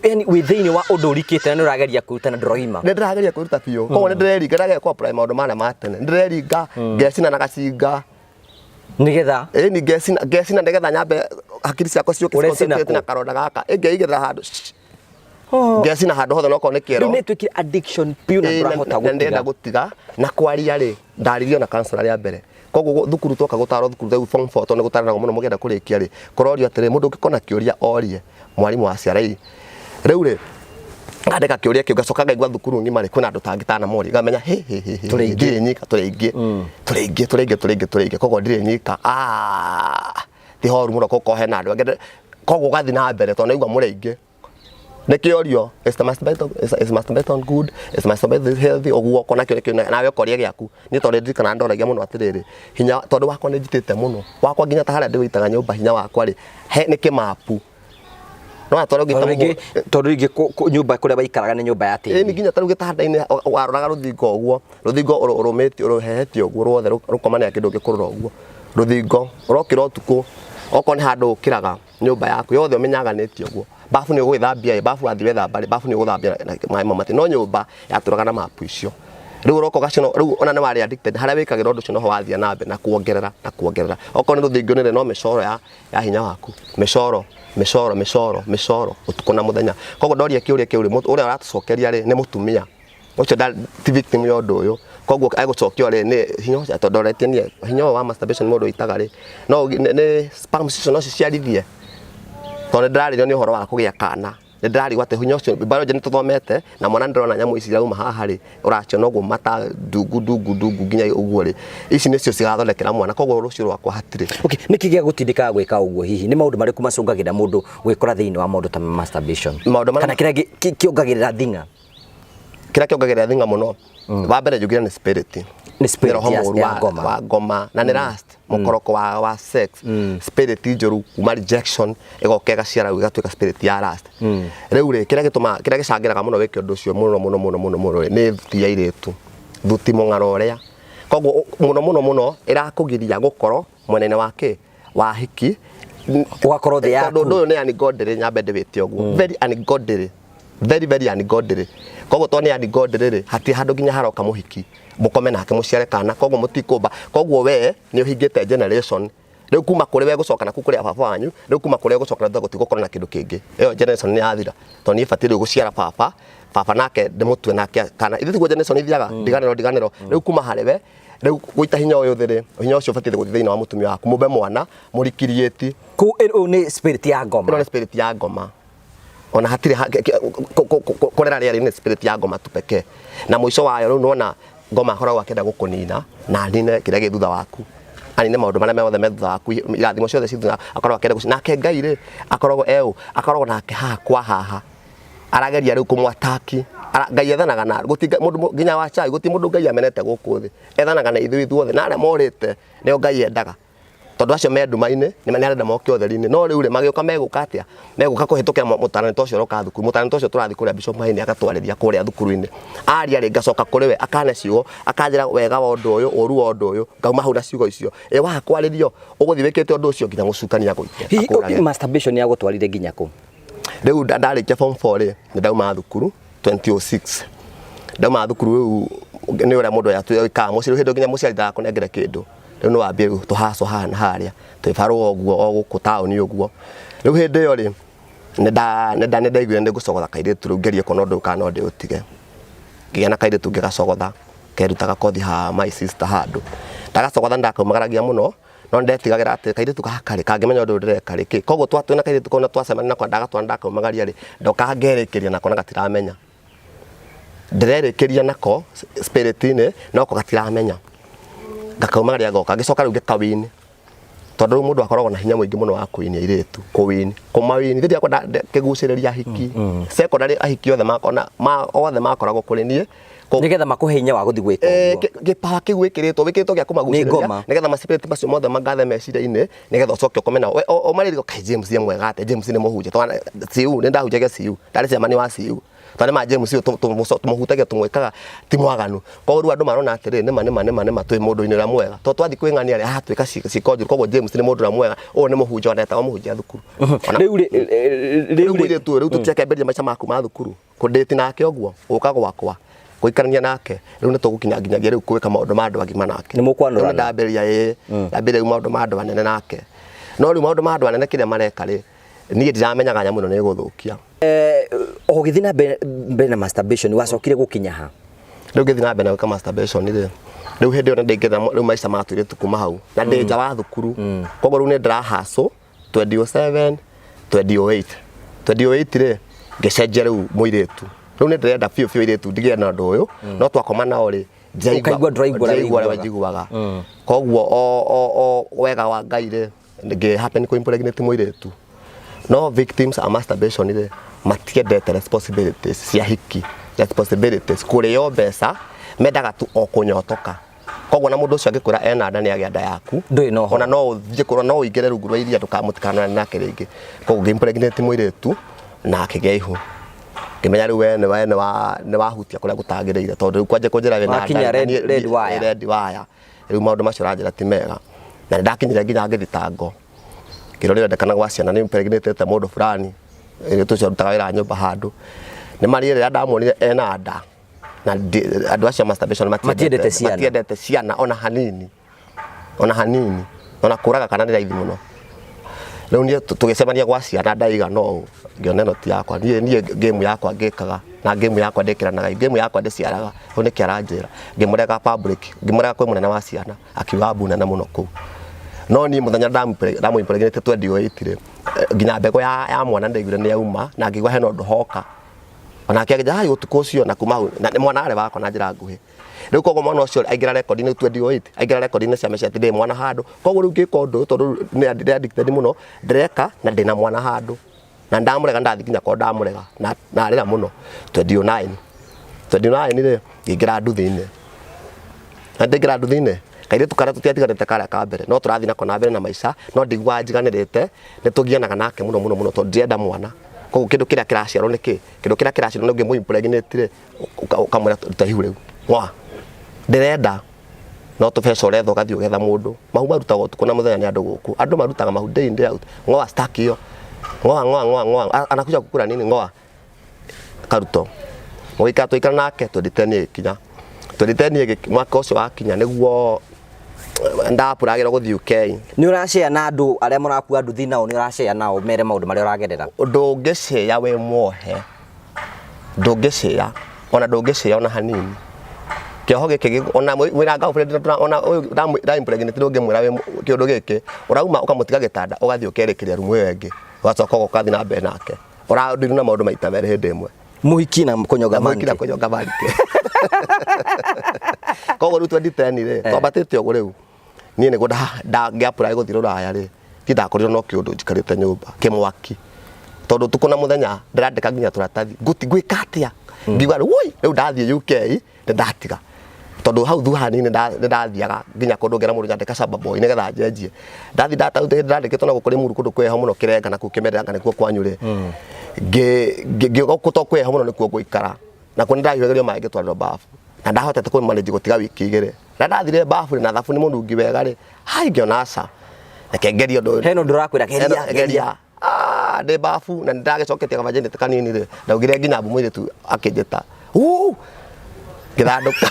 yani wĩ thĩinĩ wa ũndũ ũrikĩte na nĩ ũrageria kũruta na ndũroima
nĩ ndĩrageria kũruta biũ koguo nĩ ndĩreringa ndĩrageria kũ-apply maũndũ marĩa ma tene nĩ ndĩreringa ngecina na gacinga
nĩgetha
ĩni ngecina nĩgetha nyambe hakiri ciakwa ciũke na karonda gaka ĩngeigĩrĩra handũ ngecina handũ hothe nokorwo nĩ kĩero
rĩu nĩ twĩkire addiction biũ na ndũrahota
ndĩrenda gũtiga na kwaria rĩ ndaririo na counselor rĩa mbere koguo thukuru twoka gũtarwo thukuru thau form 4 tondũ nĩ gũtaranaga mũno mũgenda kũrĩkia rĩ kũrorio atĩrĩ mũndũ ũngĩkona kĩũria orie mwarimũ wa ciara rĩu rĩ ngandĩka kĩũria kĩu ngacoka ngaigua thukuru ng'ima rĩ kwĩna andũ tangĩtana mori ngamenya ndirĩ nyika tũrĩ koguo ndirĩ nyika ti horu mũno koguo hena andũ angĩ koguo ũgathiĩ na mbere tondũ naigua mũrĩ aingĩ nekiorio is masturbation good, is masturbation healthy oguo kona kio nekio nawe koria giaku ni tondu ndikana ndoragia muno atiriri hinya tondu wakwa ni njitite muno wakwa nginya ta haria ndiguitaga nyumba hinya wakwa ri ni kimapu no atore gitamu
tondu ingi nyumba kuria baikaraga ni nyumba ya tiri
ni nginya taru gitanda-ini waroraga ruthingo uguo urumiti uruhehetio uguo ruothe rukomane ya kindu gikurura uguo ruthingo urokira utuku oko ni handu ukiraga nyumba yaku yothe umenyaganitio uguo bafu ni ugwithambia bafu wathi wethamba bafu ni uguthambia mai mamati no nyumba yaturaga na mapu icio riu uroko gacino riu ona ni wari addicted haria wikagira undu ucio no wathia na mbe na kuongerera oko ni ruthingo ni no micoro ya hinya waku micoro utuku na muthenya koguo ndoria kiuria kiu uria uratucokeria ri ni mutumia ucio ti victim ya undu uyu koguo aigucokio ri ni hinya tondoretie ni hinya wa masturbation mundu itaga ri no ni sperm cicio no ciciarithie tondu ndiraririo ni uhoro wa kugia kana ndirarigwa ate hinya ucio biology ni tuthomete na mwana ndirona nyamu ici irauma haha ri uracio no gumata ndungu nginya uguo ri ici nicio cigathondekera mwana koguo rucio rwakwa hatire
okay niki gia gutindika gwika uguo hihi ni maundu mariku macungagira mundu gwikora thiini wa maundu ta masturbation kana kira kiongagirira thinga
muno wa mbere njugire ni spirit ya ngoma na ni last mukoroko wa sex spirit njoru kuma rejection igokega ciara igatuika spirit ya last riu ri kira gicangiraga muno wiki undu ucio muno ni thuti ya iritu thuti mung'aro uria koguo muno irakugiria gukoro mwenene wake wa hiki
ugakorwo thi yaku
tondu ni ungodly nyambe ndibite uguo very ungodly koguo to ni ungodly ri hati handu nginya haroka muhiki mukome nake muciare kana koguo mutikumba koguo we ni uhingite generation riu kuma kuri we gucoka na kuri baba wanyu riu kuma kuri gucoka na gutigukora na kindu kingi iyo generation ni yathira to ni ibatire guciara baba nake ndimutwe nake kana ithuguo generation ithiaga ndiganiro riu kuma hariwe riu guita hinya uyu thiri hinya ucio ubatire guthi thiini wa mutumia waku mumbe mwana murikirieti
ku ni spirit ya ngoma
ni spirit ya ngoma ona hatire korera ria ni spirit ya ngoma tu pekee na mwisho wayo riu nona ngoma akoragwo akenda gukunina na nine kiria gi thutha waku ani ne maundu maria mothe me thutha waku irathimo ciothe cithutha akoragwo akenda gucina nake Ngai ri akoragwo nake haha arageria riu kumwataki Ngai ethanaga na gutinga mundu nginya wa chai guti mundu Ngai amenete guku thi ethanaga na ithui thuothe na aria morite nio Ngai endaga tondu acio me nduma-ini ni arenda moke utheri-ini no riu ri magioka meguka atia meguka kuhitukira mutarani tocio roka thukuru mutarani tocio turathi kuria Bishop Maini agatwariria kuria thukuru-ini aria ri ngacoka kuri we akane ciugo akanjira wega wa undu uyu uru wa undu uyu ngauma hau na ciugo icio wakwaririo uguthi wikite undu ucio nginya gucukania guikia
masturbation ya gutwarire nginya ku
riu ndarikia form 4 ri ni ndauma thukuru 2006 ndauma thukuru riu ni uria mundu yatuika muciari hindu nginya muciari ndakunengere kindu riu no wambie tuhaco hana haria twifarwo oguo oguku tauni oguo riu hindi iyo ri ndaiguire ndi gucogotha kairitu riu ngerie kona undu kana ndi utige ngigia na kairitu ngigacogotha kerutaga kothi ha my sister handu ndagacogotha ndakaumagaragia muno no ndetigagira ati kairitu gakari kangimenya undu ndireka riki koguo twatwina kairitu kona twacemania nakwa ndakaumagaria ri ndoka ngerikiria nakona gatiramenya ndirerikiria nako spirit-ini noko gatiramenya ngakaumagaria goka ngicoka riu ngikawini tondu mundu akoragwo na hinya mwingi muno wa kuinia iritu kumawini thiria kwa kiguciriria hiki secondary ahiki othe makoragwo kuri nie
nigetha makuhe hinya wa guthi gwika
gipawa kiu wikiritwo gia kumaguciriria nigetha maspirit macio mothe magathe meciria-ini nigetha ucoke ukomena o maririgo kai James ye mwega ate James ni muhunjia twana ciu ni ndahunjagia ciu ndari cemani wa ciu twane ma James ciu tumuhutagia tumwikaga ti mwaganu koguo riu andu marona atiri nima twi mundu-ini ura mwega to twathi kwing'ania ri twika cikonjuru koguo James ni mundu ura mwega o ni muhunjia ndetaga muhunjia thukuru riu tutiakemberia maica maku ma thukuru kudate nake oguo uka gwakwa guikarania nake riu ni tugukinya nginyagia riu kuwika maundu ma andu agima nake
ni mukwanura
ndamberia ndamberia maundu ma andu anene nake no riu maundu ma andu anene kiria mareka ri nie ndiramenyaga nya muno ni guthukia
ogithi na mbere na masturbation wacokire gukinya ha
riu ngithi na mbere na masturbation ri riu hindi ona ndingetha riu maica matwire tukuma hau na ndi nja wa thukuru koguo riu ni ndirahaco 2007 2008 ri ngicenjia riu muiritu riu ni ndirenda biu iritu ndigie na ndu uyu no twakoma nao ri njaigua njiguaga koguo o wega wa Ngai ri ngi happen ku impregnate muiritu no victims a masturbation ile matiendete responsibilities cia hiki responsibilities kure yo mbeca mendaga tu okunyotoka koguo na mundu ucio angikwira ena nda ni agia nda yaku ona no uthie kurwa no uingire rungu rwa iria ndukamutikana nake ringi koguo ngimpregnate mwiritu na akigea ihu kimenya riu we ni wahutia kuria gutagireire tondu kwanje kunjira we na
red
wire riu maundu macio ranjira ti mega na ndakinyire nginya ngithitango kirorire ndekana gwa ciana ni impregnate mundu fulani tucio rutaga wira nyumba handu ni marire ndamonire ena nda na andu acio masturbation matiendete ciana ona hanini ona kuraga kana ni raithi muno riu ni tugicemania gwa ciana ndaiga no ngioneno ti yakwa nie game yakwa ngikaga na game yakwa ndikiranaga game yakwa ndiciaraga hu ni kiaranjira ngimurega public ngimurega kwi munene wa ciana akiuga mbuna na muno ku no ni muthenya ndamu impregnate 28 ri nginya mbego ya mwana ndaigire ni yauma na ngigwa heno ndohoka ona akiaga hai utuko ucio na kuma na ni mwana are wako na njira nguhi riu koguo mwana ucio aingira record ni 28 aingira record ni cia mecia ndi mwana handu koguo riu ngiko ndu tondu ni addicted muno ndireka na ndina mwana handu na ndamurega ndathikinya ko ndamurega na arira muno 29 ri ngingira nduthine na ndingira nduthine kaire tukara tutiatiganite kara ka mbere no turathi na kona mbere na maica no ndigwa njiganirite ni tugianaga nake muno tondu ndienda mwana koguo kindu kiria kiraciarwo niki kindu kiria kiraciarwo ngi muimpregnate ri ukamwira tahiu riu ngwa ndirenda no tubesha uretha ugathi ugetha mundu mahu marutagwo utuku na muthenya ni andu guku andu marutaga mahu day in day out ngwa stack iyo ngwa anakuja kukura nini ngwa karuto mwika tuikara nake 2010 ikinya 2010 mwaka ucio wakinya niguo ndapuragira guthi UK
ni urashare na andu aria murakua nduthi nao ni urashare nao mere maundu maria uragerera
ndungishare we muohe ndungishare ona hanini kioho giki ona wira girlfriend ona da impregnate ngi mwira we kiundu giki urauma ukamutiga gitanda ugathi ukerekeria rumu wengi wacoka ukathi na mbere nake urandiru na maundu maita mere hindi imwe
muhiki na kunyonga
manike koguo riu 2010 ri twambatite ugu riu nie ni nda ngiapura guthi ruraya ri ti ndakorire no kiundu njikarite nyumba kimwaki tondu tukuna muthenya ndirandika nginya turatathi gwika atia ngiuga woi riu ndathie UK ndatiga tondu hau thuhani ni ndathiaga nginya kundu ngera mundu nyandika samba boy nigetha njenjie ndathi ndandikitwo na gukuri muru kundu kweha muno kirenga na kukimeranga nikuo kwanyure ngiokuto kweha muno nikuo guikara na kuni ndahiwegerio maĩ ngitwarwo bafu na ndahotete ku manage gutiga wiki igire na ndathire bafu na thafu ni mundu ngiwega ri hai ngiona aca nakengerio ndu
heno ndurakwira geria
ndi bafu na ndagicoketie kavajende kanini ri ndaugire nginya mbu mwire tu akinjeta ngithanduka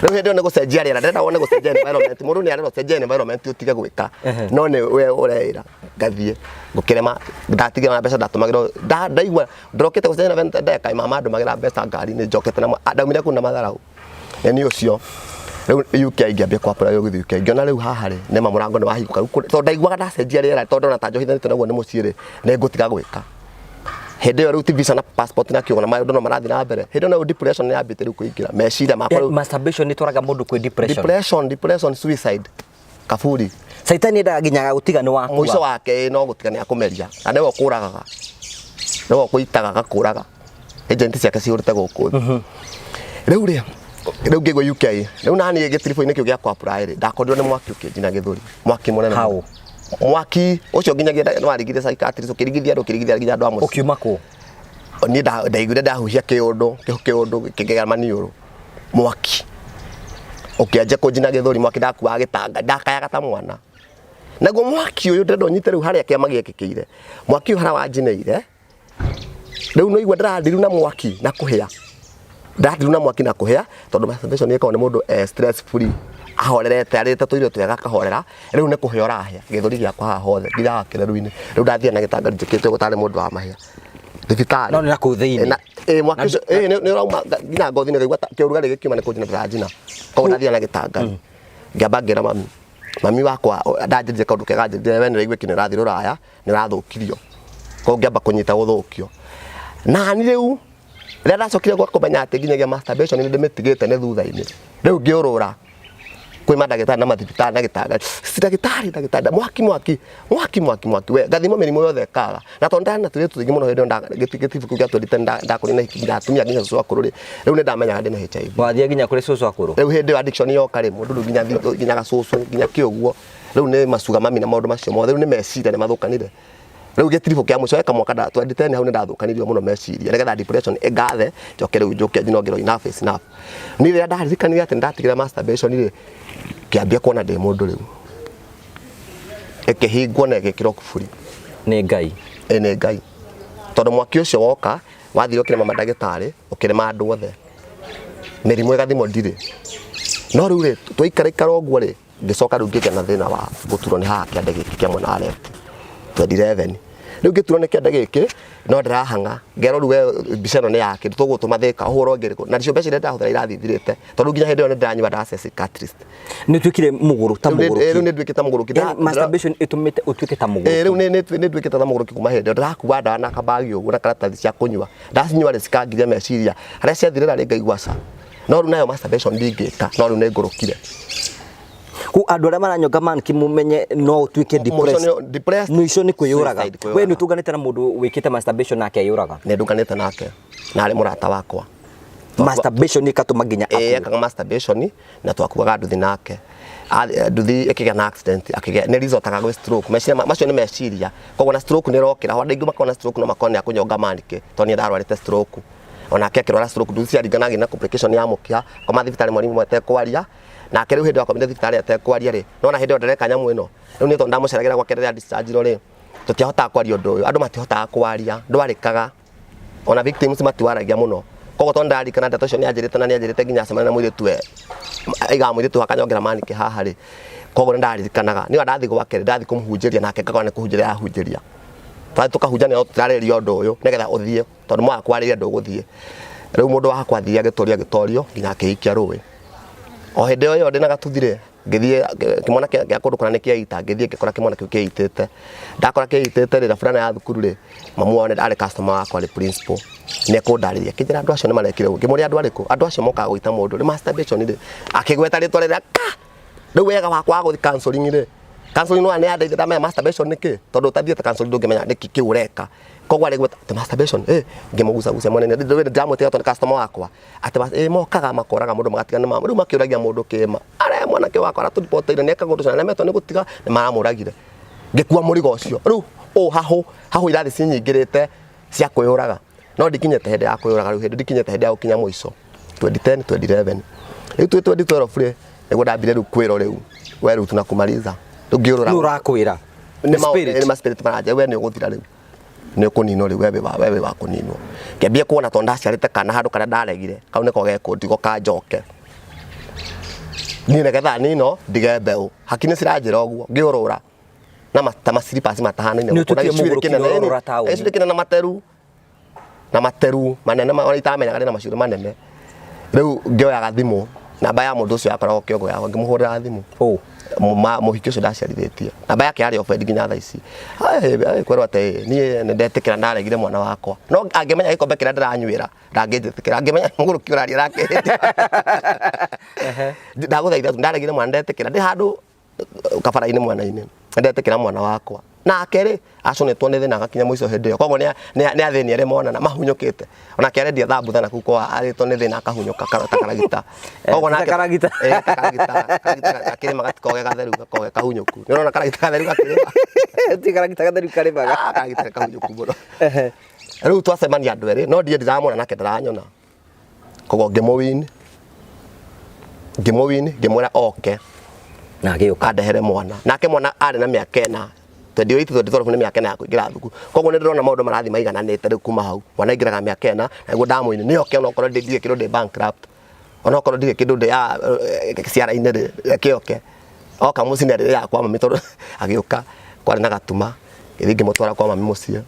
riu hindi ne gucenjia riera ndenda wone gucenjia environment mundu ni arero cenjia environment utige gwika no ni we ureira ngathie ngukirema ndatige na mbeca ndatumagiro ndaigwa ndrokete gucenjia na ndeka mama ndumagira mbeca ngari ni njokete na ndaumire kuna matharau ni ucio riu UK ngiambia kwapura yo guthi UK ngiona riu haha ri ne mamurango ni wahikuka to ndaigwaga ndacenjia riera tondu na tanjohithanite naguo ni muciiri ne ngutiga gwika hindi yo riu visa na passport na kiona maundu no marathi na mbere hindi no depression ya mbite riu kuingira meciria makwa riu
masturbation ni turaga mundu kwi
depression suicide kafuri
saitani ndaga nginyaga gutiga ni waku
muico wake no gutiga ni akumeria na niwe kuragaga niwe kuitaga gakuraga agent ciake ciurite guku riu ngigwa UK riu nani gitirifu-ini kiu gia apply ri ndakorirwo ni mwaki ukinjina githuri mwaki munene
hau
mwaki ucio nginyagia no arigire psychiatrist ukirigithia nginya andu amwe
ukiuma ku
ni ndaiguire ndahuhia kiundu kigega maniuru mwaki ukianjia kunjina githuri mwaki ndakuaga gitanga ndakayaga ta mwana naguo mwaki uyu ndendo nyite riu haria kiama giekikire mwaki uyu hara wanjineire riu no igwa ndiradiru na mwaki na kuhia ndadiru na mwaki na kuhia tondu masturbation yekao ni mundu stress free ahorerete arite tuirio twega kahorera riu ne kuhia urahia githuri giakwa haha hothe ndirakire riu-ini riu ndathia na gitanga njikite gutari mundu wa mahia thibitari
no ni na kuthini
mwaki ni urauma nginya ngothi ni gaigua kiurugari gikiuma ni kunjina ndajina koguo ndathia na gitanga ngiamba ngira mami wakwa ndanjirije kaundu kega njirire we ni raigua kini rathi ruraya ni rathukirio koguo ngiamba kunyita guthukio na ni riu rira ndacokire gwa kumenya ati nginyagia masturbation ni ndimitigite ni thutha-ini riu ngiurura kwĩ mandagĩtarĩ na mathibitarĩ ndagĩtarĩ mwaki we gathimo mĩrimũ yothe kaga na tondũ ndana tũrĩ tũingĩ mũno hĩndĩ gĩtibu kĩa 2010 ndakũrĩ na hiki ndatumia nginya cũcũ akũrũ rĩ rĩu nĩ ndamenyaga ndĩ na HIV
wathiĩ nginya kũrĩ cũcũ akũrũ
rĩu hĩndĩ ĩyo addiction yoka rĩ mũndũ nginya gacũcũ nginya kĩũguo rĩu nĩ macuga mami na maũndũ macio mothe rĩu nĩ meciria nĩ mathũkanire rĩu gĩtiribũ kĩa mũico eka mwaka 2010 hau nĩ ndathũkanirio mũno meciria nĩgetha depression ĩgathe njoke rĩu njoke njinogero enough is enough niĩ rĩrĩa ndaririkanire atĩ ndatigire masturbation rĩ kĩambia kuona ndĩ mũndũ rĩu ĩkĩhingwo na ĩgĩkĩrwo kuburi
nĩ Ngai
nĩ Ngai tondũ mwaki ũcio woka wathire ũkĩrema mandagĩtarĩ ũkĩrema andũ othe mĩrimũ ĩgathimwo ndirĩ no rĩu rĩ twaikara ũguo rĩ ngĩcoka rĩu ngĩgĩa na thĩna wa gũturwo nĩ haha kĩande gĩkĩ kĩa mwena wa left 2011 rĩu ngĩturwo nĩ kĩande gĩkĩ no ndĩrahanga ngero rĩu we mbica ĩno nĩ yake tũgũtũma thĩka ũhoro ngĩrĩkũ na cio mbeca iria ndahũthĩra irathithirĩte tondũ nginya hĩndĩ ĩyo nĩ ndĩranyua ndawa cia psychiatrist
nĩ twĩkire mũgũrũ ta mũgũrũ
rĩu nĩ nduĩkĩte ta mũgũrũ
masturbation ĩtũmĩte ũtuĩke ta mũgũrũ
rĩu nĩ nduĩkĩte ta mũgũrũ kuma hĩndĩ ĩyo ndĩrakuua ndawa na kabagi ũguo na karatathi cia kũnyua ndacinyua rĩ cikangiria meciria harĩa ciathirĩra rĩ ngaigua ca no rĩu nayo masturbation ndingĩka no rĩu nĩ ngũrũkire
ku andũ arĩa maranyonga manki mumenye no utuike depressed mwisho ni kwiyuraga we ni tuganite na mundu wikite masturbation nake ayuraga
ni nduganite nake na ari murata wakwa
masturbation ni katuma nginya
ekaga masturbation na twakuaga nduthi nake nduthi ikigĩa na accident akigĩa ni rizotaga gwe stroke meciria macio ni meciria koguo na stroke ni rokira hwa ndingi makona stroke no makona kunyonga manki toni ndarwarite stroke ona akĩrwara stroke nduthi ciaringanaga na complication ya mũkiha koma thibitarĩ mwarimu mwete kwaria na akĩrĩu hĩndĩ yakwa mĩndĩ thibitarĩ atekwaria rĩ nona hĩndĩ ĩyo ndareka nyamũ ĩno rĩu nĩ tondũ ndamuceragĩra gwake rĩrĩa discharge rĩ tũtiahotaga kwaria ũndũ ũyũ andũ matihotaga kwaria ndwarĩkaga ona victims matiwaragia mũno koguo tondũ ndarikana ndeto icio nĩanjĩrĩte nginya acemania na mũirĩtu we aigaga mũirĩtu akanyongera manike haha rĩ koguo nĩ ndaririkanaga nĩ ndathi gwake ndathi kũmũhunjĩria nake ngakora nĩ kũhunjĩria ahunjĩria twathi tũkahunjania tũrarĩria ũndũ ũyũ nĩgetha ũthiĩ tondũ mwa kwarĩria ndũgũthiĩ rĩu mũndũ wakwa athiĩ agĩtorio nginya akĩhikia rũĩ o hĩndĩ ĩyo ndĩ na gatuthire ngĩthiĩ kĩmwana gĩa kũndũ kũrĩa nĩ kĩaita ngĩthiĩ ngĩkora kĩmwana kĩu kĩitĩte ndakora kĩitĩte rĩ fulana ya thukuru rĩ mamu wao arĩ customer wakwa arĩ principal nĩ kũndarĩria kĩnjĩra andũ acio nĩ marekire ngĩmũria andũ arĩkũ andũ acio mokaga gũita mũndũ nĩ masturbation rĩ akĩgweta rĩtwa rĩrĩa rĩu wega wakwa gũthi counseling rĩ counseling no nĩ andeithia ndamenya masturbation nĩkĩ tondũ ũtathiĩte counseling ndũngĩmenya nĩkĩ kĩu ũreka koguo arĩ gweta masturbation ngĩmũgucagucia mwana nĩ ndamwĩtĩga tondũ customer wakwa atĩ mokaga makoraga mũndũ magatigana rĩu makĩũragia mũndũ kĩma arĩa mwanake wakwa aratũripoteire nĩ ekaga ũndũ ũcio na nemetwo nĩ gũtiga nĩ maramũragire ngĩkua mũrigo ũcio rĩu hahũ irathi cinyingĩrĩte cia kwĩyũraga no ndikinyĩte hĩndĩ ya kwĩyũraga rĩu hĩndĩ ndikinyĩte hĩndĩ ya gũkinya mũico 2010 2011 rĩu 2012 rĩ nĩguo ndambire rĩu kwĩrwo rĩu we rĩu tunakumaliza rĩu ngĩũrũra
ũrakwĩra
nĩ spirit maranja we nĩ ũgũthira rĩu nĩ kũninwo rĩu wewe wa kũninwo ngĩambia kuona tondũ ndaciarĩte kana handũ karĩa ndaregire kau nĩko gekũndigo kanjoke niĩ nĩgetha nino ndige mbeũ haki nĩ ciranjĩra ũguo ngĩũrũra na maciripaci matahanaine gĩcurĩ kĩnene na materu manene ona itamenyaga na maciũrĩ manene rĩu ngĩoyaga thimũ namba ya mũndũ ũcio yakoragwo kĩongo yakwa ngĩmũhũrĩra thimũ mũhiki ũcio ndaciarithĩtie namba yake yarĩ offered nginya thaa ici kwerwo atĩ niĩ nĩ ndetĩkĩra ndaregire mwana wakwa no angĩmenya gĩkombe kĩrĩa ndĩranyuĩra ndangĩnjĩtĩkĩra angĩmenya mũgũrũki ũraria rakĩhĩtia ndagũthaitha ndaregire mwana ndetĩkĩra ndĩ handũ kabara-inĩ mwena-inĩ ndetĩkĩra mwana wakwa nake rĩ aconetwo nĩ thĩna agakinya mũico hĩndĩ ĩyo koguo nĩ athĩni arĩ monana mahunyũkĩte onake arendia thambutha na kuu kwa arĩtwo nĩ thĩna akahunyũka ta karagita koguo nake karagita akĩrĩma gatikoge gatheru gakoge kahunyũku nĩ ũrona karagita gatheru gakĩrĩma
ti karagita gatheru karĩmaga
karagita kahunyũku mũno rĩu twacemania andũ erĩ no ndiye ndiramona nake ndaranyona koguo ngĩmũwini ngĩmwĩra oke
na agĩũka
andehere mwana nake mwana arĩ na mĩaka 4 28 nĩ mĩaka 4 ya kũingĩra thukuru koguo nĩ ndĩrona maũndũ marathi maigananĩte rĩu kuma hau mwana aingĩraga mĩaka 4 na nĩguo ndamũini nĩ oke onokorwo ndigĩ kĩndũ ndĩ bankrupt onokorwo ndigĩ kĩndũ ndĩ ciara-inĩ kĩoke oka mũciĩ rĩrĩa yakwa mami tondũ agĩũka kwarĩ na gatuma gĩthiĩ ngĩmũtwara kwa mami mũciĩ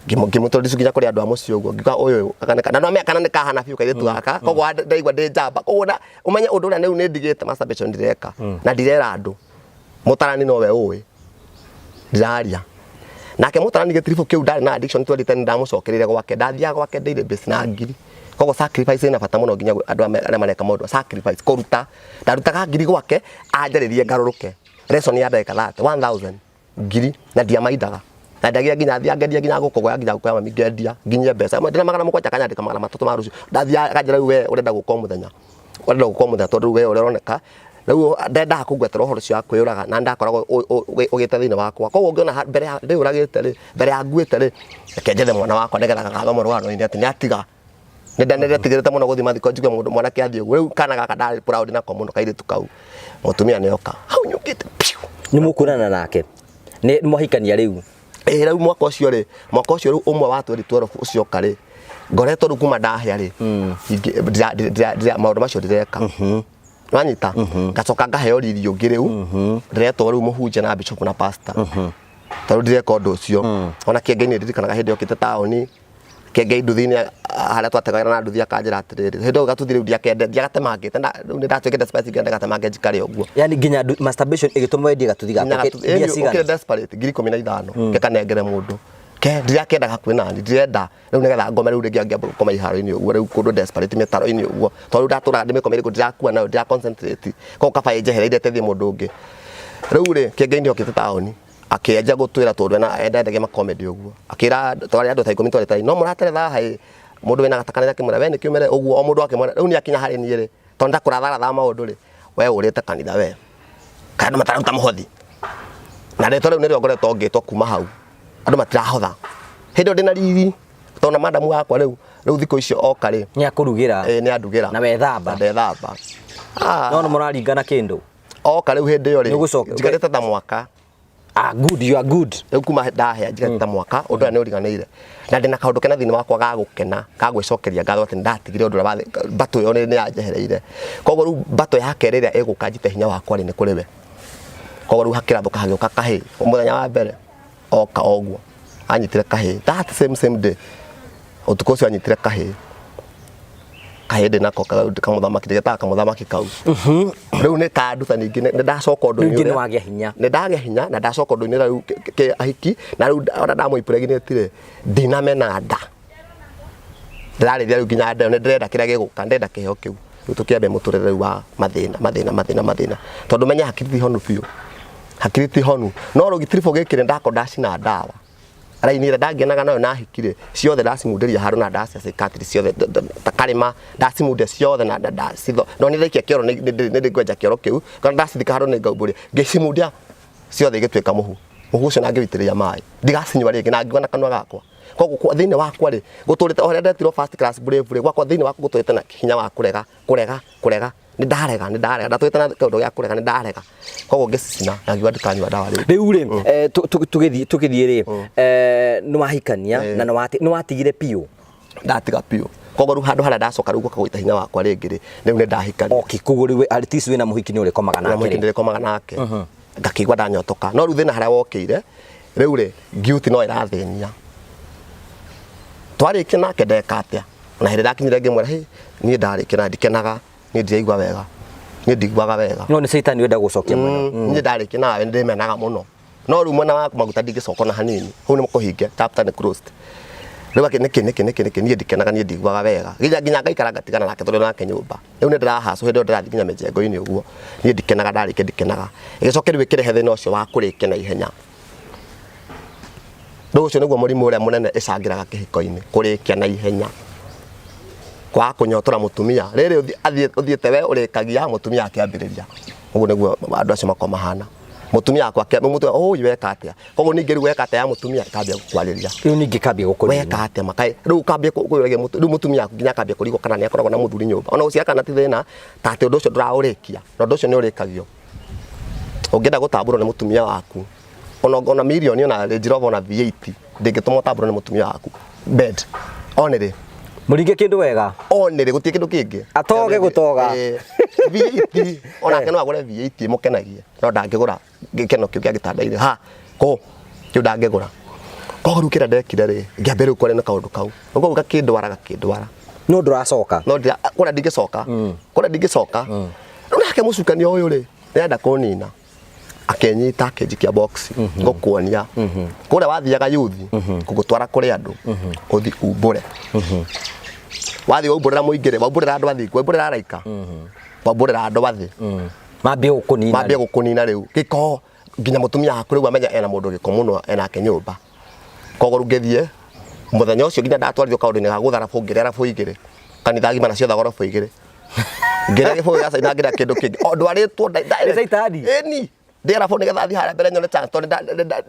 ngĩmũtwara nginya kũrĩ andũ a mũciĩ ũguo ngiuga ũyũ na no mĩaka nĩ kahana biũ kairĩtu gaka koguo ndaigua ndĩ njamba koguo ũmenye ũndũ ũrĩa rĩu nĩ ndigĩte masturbation ndireka na ndirera andũ mũtarani nowe ũĩ ndiraria nake mũtarani gĩtiribũ kĩu ndarĩ na addiction 2010 ndamũcokereire gwake ndathiaga gwake daily base na ngiri kogo sacrifice ina bata muno nginya andu arĩa mareka maũndũ sacrifice kũruta ndarutaga ngiri gwake anjaririe ngaruruke lesson ya ndeka that 1000 ngiri na ndiamaidaga na ndagia nginya thiangeria nginya gukogoya nginya gukoya mami ngendia nginya mbeca ndina magana mũgwanja kanyandĩka magana matatũ ma rũciũ ndathia kanjira we urenda gũkoma mũthenya tondũ we ũroneka rĩu ndenda kũgwetera ũhoro cia kwĩũraga na ndakoragwo ũgĩte thĩinĩ wakwa koguo ngĩona mbere ya ndĩũragĩte rĩ mbere ya nguĩte rĩ reke njethe mwana wakwa nĩgetha gagathoma rũgano-inĩ atĩ nĩatiga nĩndetigĩrĩte mũno gũthiĩ mathiko njuge mũndũ mwanake athiĩ ũguo rĩu kana gaka ndarĩ proud nako mũno kairĩtu kau mũtumia nĩoka hau nyũkĩte
nĩ mũkũrana nake nĩ mwahikania rĩu
rĩu mwaka ũcio rĩu ũmwe wa 2012 ũcio karĩ ngoretwo rĩu kuma ndahĩa rĩ maũndũ macio ndĩreka wanyita ngacoka ngaheo riri ũngĩ rĩu ndĩretwo rĩu mũhunjia na bishop na pastor tondũ ndireka ũndũ ũcio ona kĩengei nĩndirikanaga hĩndĩ yokĩte taũni kĩengei nduthi-inĩ harĩa twategagĩra na nduthi akanjĩra atĩrĩrĩ hĩndĩ ĩyo gatuthi rĩu ndiagatemangĩte rĩu nĩndatuĩkĩte spice ndiagatemange njikare ũguo
yani nginya masturbation ĩgĩtũma wendie gatuthi gake mbia cigana
desperate ngiri 15 ngekanengere mũndũ ndirakenda hakuhĩ nani ndirenda rĩu nĩgetha ngome rĩu rĩngĩ angĩamba gũkoma iharo-inĩ ũguo rĩu kũndũ desperate mĩtaro-inĩ ũguo tondũ ndatũraga ndĩmĩkome rĩkũ ndirakua nayo ndiraconcentrate koguo kaba ĩnjehereire teithie mũndũ ũngĩ rĩu rĩ kĩengei nĩokĩte taũni akĩenja gũtwĩra tondũ endaga makomedi ũguo akĩra twarĩ andũ ta 10 twarĩ ta no mũrateretha haĩ mũndũ wĩna gatakanĩra kĩmũra we nĩkĩumere ũguo o mũndũ akĩmwĩra rĩu nĩakinya harĩ niĩ rĩ tondũ ndakũratharatha maũndũ rĩ we ũrĩte kanitha we kana matararuta mũhothi na rĩtwa rĩu nĩrĩo ngoretwo ngĩtwo kuma hau andũ matirahotha hĩndĩ ndĩna riri tondũ madamu wakwa rĩu thikũ icio oka rĩ
nĩakũrugĩra
nĩandugĩra
na wethamba
ndethamba
no mũraringana kĩndũ
oka rĩu hĩndĩ ĩyo rĩ njikarĩte ta mwaka
good you are good
rĩu kuma ndahĩa njikarĩte ta mwaka ũndũ ũrĩa nĩũriganĩire na ndĩna kaũndũ kena thĩinĩ wakwa ga gũkena ga gwĩcokeria ngatho atĩ ndatigire ũndũ ũrĩa mbatũ ĩyo nĩyanjehereire koguo rĩu mbatũ ya kerĩ ĩrĩa ĩgũka njite hinya wakwa rĩ nĩ kũrĩ we koguo rĩu hakĩrathũka hagĩũka kahĩĩ mũthenya wa mbere oka oguo anyitire kahĩĩ that same day ũtukũ ũcio anyitire kahĩĩ ndĩnako kamũthamaki ndĩgetaga kamũthamaki kau rĩu nĩ kanduta ningĩ nĩndacoka ũndũ-inĩ
ũrĩa nĩwagĩa hinya
nĩndagĩa hinya na ndacoka ũndũ-inĩ rĩu kĩ ahiki na rĩu ona ndamũimpregnate ndinamena nda ndĩrarĩithia rĩu nginya nda nĩndĩrenda kĩrĩa gĩgũka ndĩrenda kĩheo kĩu rĩu tũkĩambia mũtũrĩre rĩu wa mathĩna tondũ menye hakiri ti honu biũ hakiri ti honu no rĩu gĩtiribũ gĩkĩ nĩndako ndacina ndawa raini ĩrĩa ndangĩanaga nayo nahikire ciothe ndacimundĩria harũ na ndacia cikatiri ciothe ta karĩma ndacimunde ciothe na ndacitho no nĩndaikia kĩoro nĩndĩngwenja kĩoro kĩu kana ndacithika harũ nĩ ngaumbũria ngĩcimundia ciothe igĩtuĩka mũhu ũcio na ngĩwitĩrĩria maĩ ndigacinyua rĩngĩ na ngĩgwa na kanua gakwa koguo thĩinĩ wakwa rĩ gũtũrĩte o rĩrĩa ndetirwo first class bravery gwakwa thĩinĩ wakwa gũtũrĩte na hinya wa kũrega nĩndarega ndatũrĩte na kaũndũ gĩa kũrega nĩndarega koguo ngĩcicina na ngiuga ndikanyua ndawa
rĩu rĩ tũgĩthiĩ rĩ nĩwahikania na nĩwatigire piũ
ndatiga piũ koguo rĩu handũ harĩa ndacoka rĩu gũka gũita hinya wakwa rĩngĩ rĩ rĩu nĩndahikania
koguo rĩu at least wĩna mũhiki nĩũrĩkomaga nake
nĩrĩkomaga nake ngakĩigua ndanyotoka no rĩu thĩna harĩa wokĩire rĩu rĩ guilty no ĩrathĩnia twarĩkia nake ndeka atĩa na hĩndĩ ndakinyire ngĩmwĩra niĩ ndarĩkia na ndikenaga niĩ ndiraigua wega niĩ ndiguaga wega
no nĩ Satan wenda gũcokia mũno
niĩ ndarĩkia nawe nĩndĩmenaga mũno no rĩu mwena wa maguta ndingĩcoka na hanini hau nĩ mũkũhinge chapter nĩ closed rĩu nĩkĩ niĩ ndikenaga niĩ ndiguaga wega nginya ngaikara ngatigana nake tondũ nake nyũmba rĩu nĩ ndĩrahacwo hĩndĩ ĩyo ndĩrathiĩ nginya mĩjengo-inĩ ũguo niĩ ndikenaga ndarĩkia ndikenaga ĩgĩcoke rĩu ĩkĩrehe thĩna ũcio wa kũrĩkia na ihenya rĩu ũcio nĩguo mũrimũ ũrĩa mũnene ĩcangĩraga kĩhiko-inĩ kũrĩkia na ihenya kwa kũnyotora mũtumia rĩrĩ ũthiĩte we ũrĩkagia mũtumia akĩambĩrĩria ũguo nĩguo andũ acio makoma mahana mũtumia akwa mũtumia ũyũ weka atĩa koguo ningĩ rĩu weka atĩa ya mũtumia ĩkambia gũkwarĩria
rĩu ningĩ kambia gũkũrĩria
weka atĩa makai rĩu kambia kũrĩria rĩu mũtumia aku nginya kambia kũrigwo kana nĩakoragwo na mũthuri nyũmba ona ũcio kana ti thĩna ta atĩ ũndũ ũcio ndũraũrĩkia na ũndũ ũcio nĩũrĩkagio ũngĩenda gũtambũrwo nĩ mũtumia waku ona milioni ona Range Rover ona V8 ndĩngĩtũma ũtambũrwo nĩ mũtumia waku bed onere
mũringe kĩndũ wega
onere gũtirĩ kĩndũ kĩngĩ
atoge gũtoga
V8 ona kana agũre V8 mũkenagie no ndangĩgũra gĩkeno kĩu kĩa gĩtanda-inĩ kĩu ndangĩgũra koguo rĩu kĩrĩa ndekire rĩ ngĩambia rĩu kwarĩ na kaũndũ kau ũguo gakĩndwara
no ndũracoka
no kũrĩa ndingĩcoka rĩu nake mũcukania ũyũ rĩ nĩenda kũnina akenyita akĩnjikia box ngũkuonia kũrĩa wathiaga yuthi gũgũtwara kũrĩ andũ ũthi umbũre wathi waumbũrĩra mũingĩre waumbũrĩra andũ athi waumbũrĩra araika waumbũrĩra andũ athi
mambie
gũkũnina rĩu gĩko nginya mũtumia haku rĩu amenya ena mũndũ gĩko mũno enake nyũmba koguo ngĩthiĩ mũthenya ũcio nginya ndatwarithio kaũndũ-inĩ ga gũthara ngĩrĩa arabu igĩrĩ kanitha ngima nacio thagoroba igĩrĩ ngĩrĩa gĩbũyũ gĩa caina ngĩrĩa kĩndũ kĩngĩ o ndwarĩtwo ĩni ndĩ arabu nĩgetha thiĩ harĩa mbere nyone chance tondũ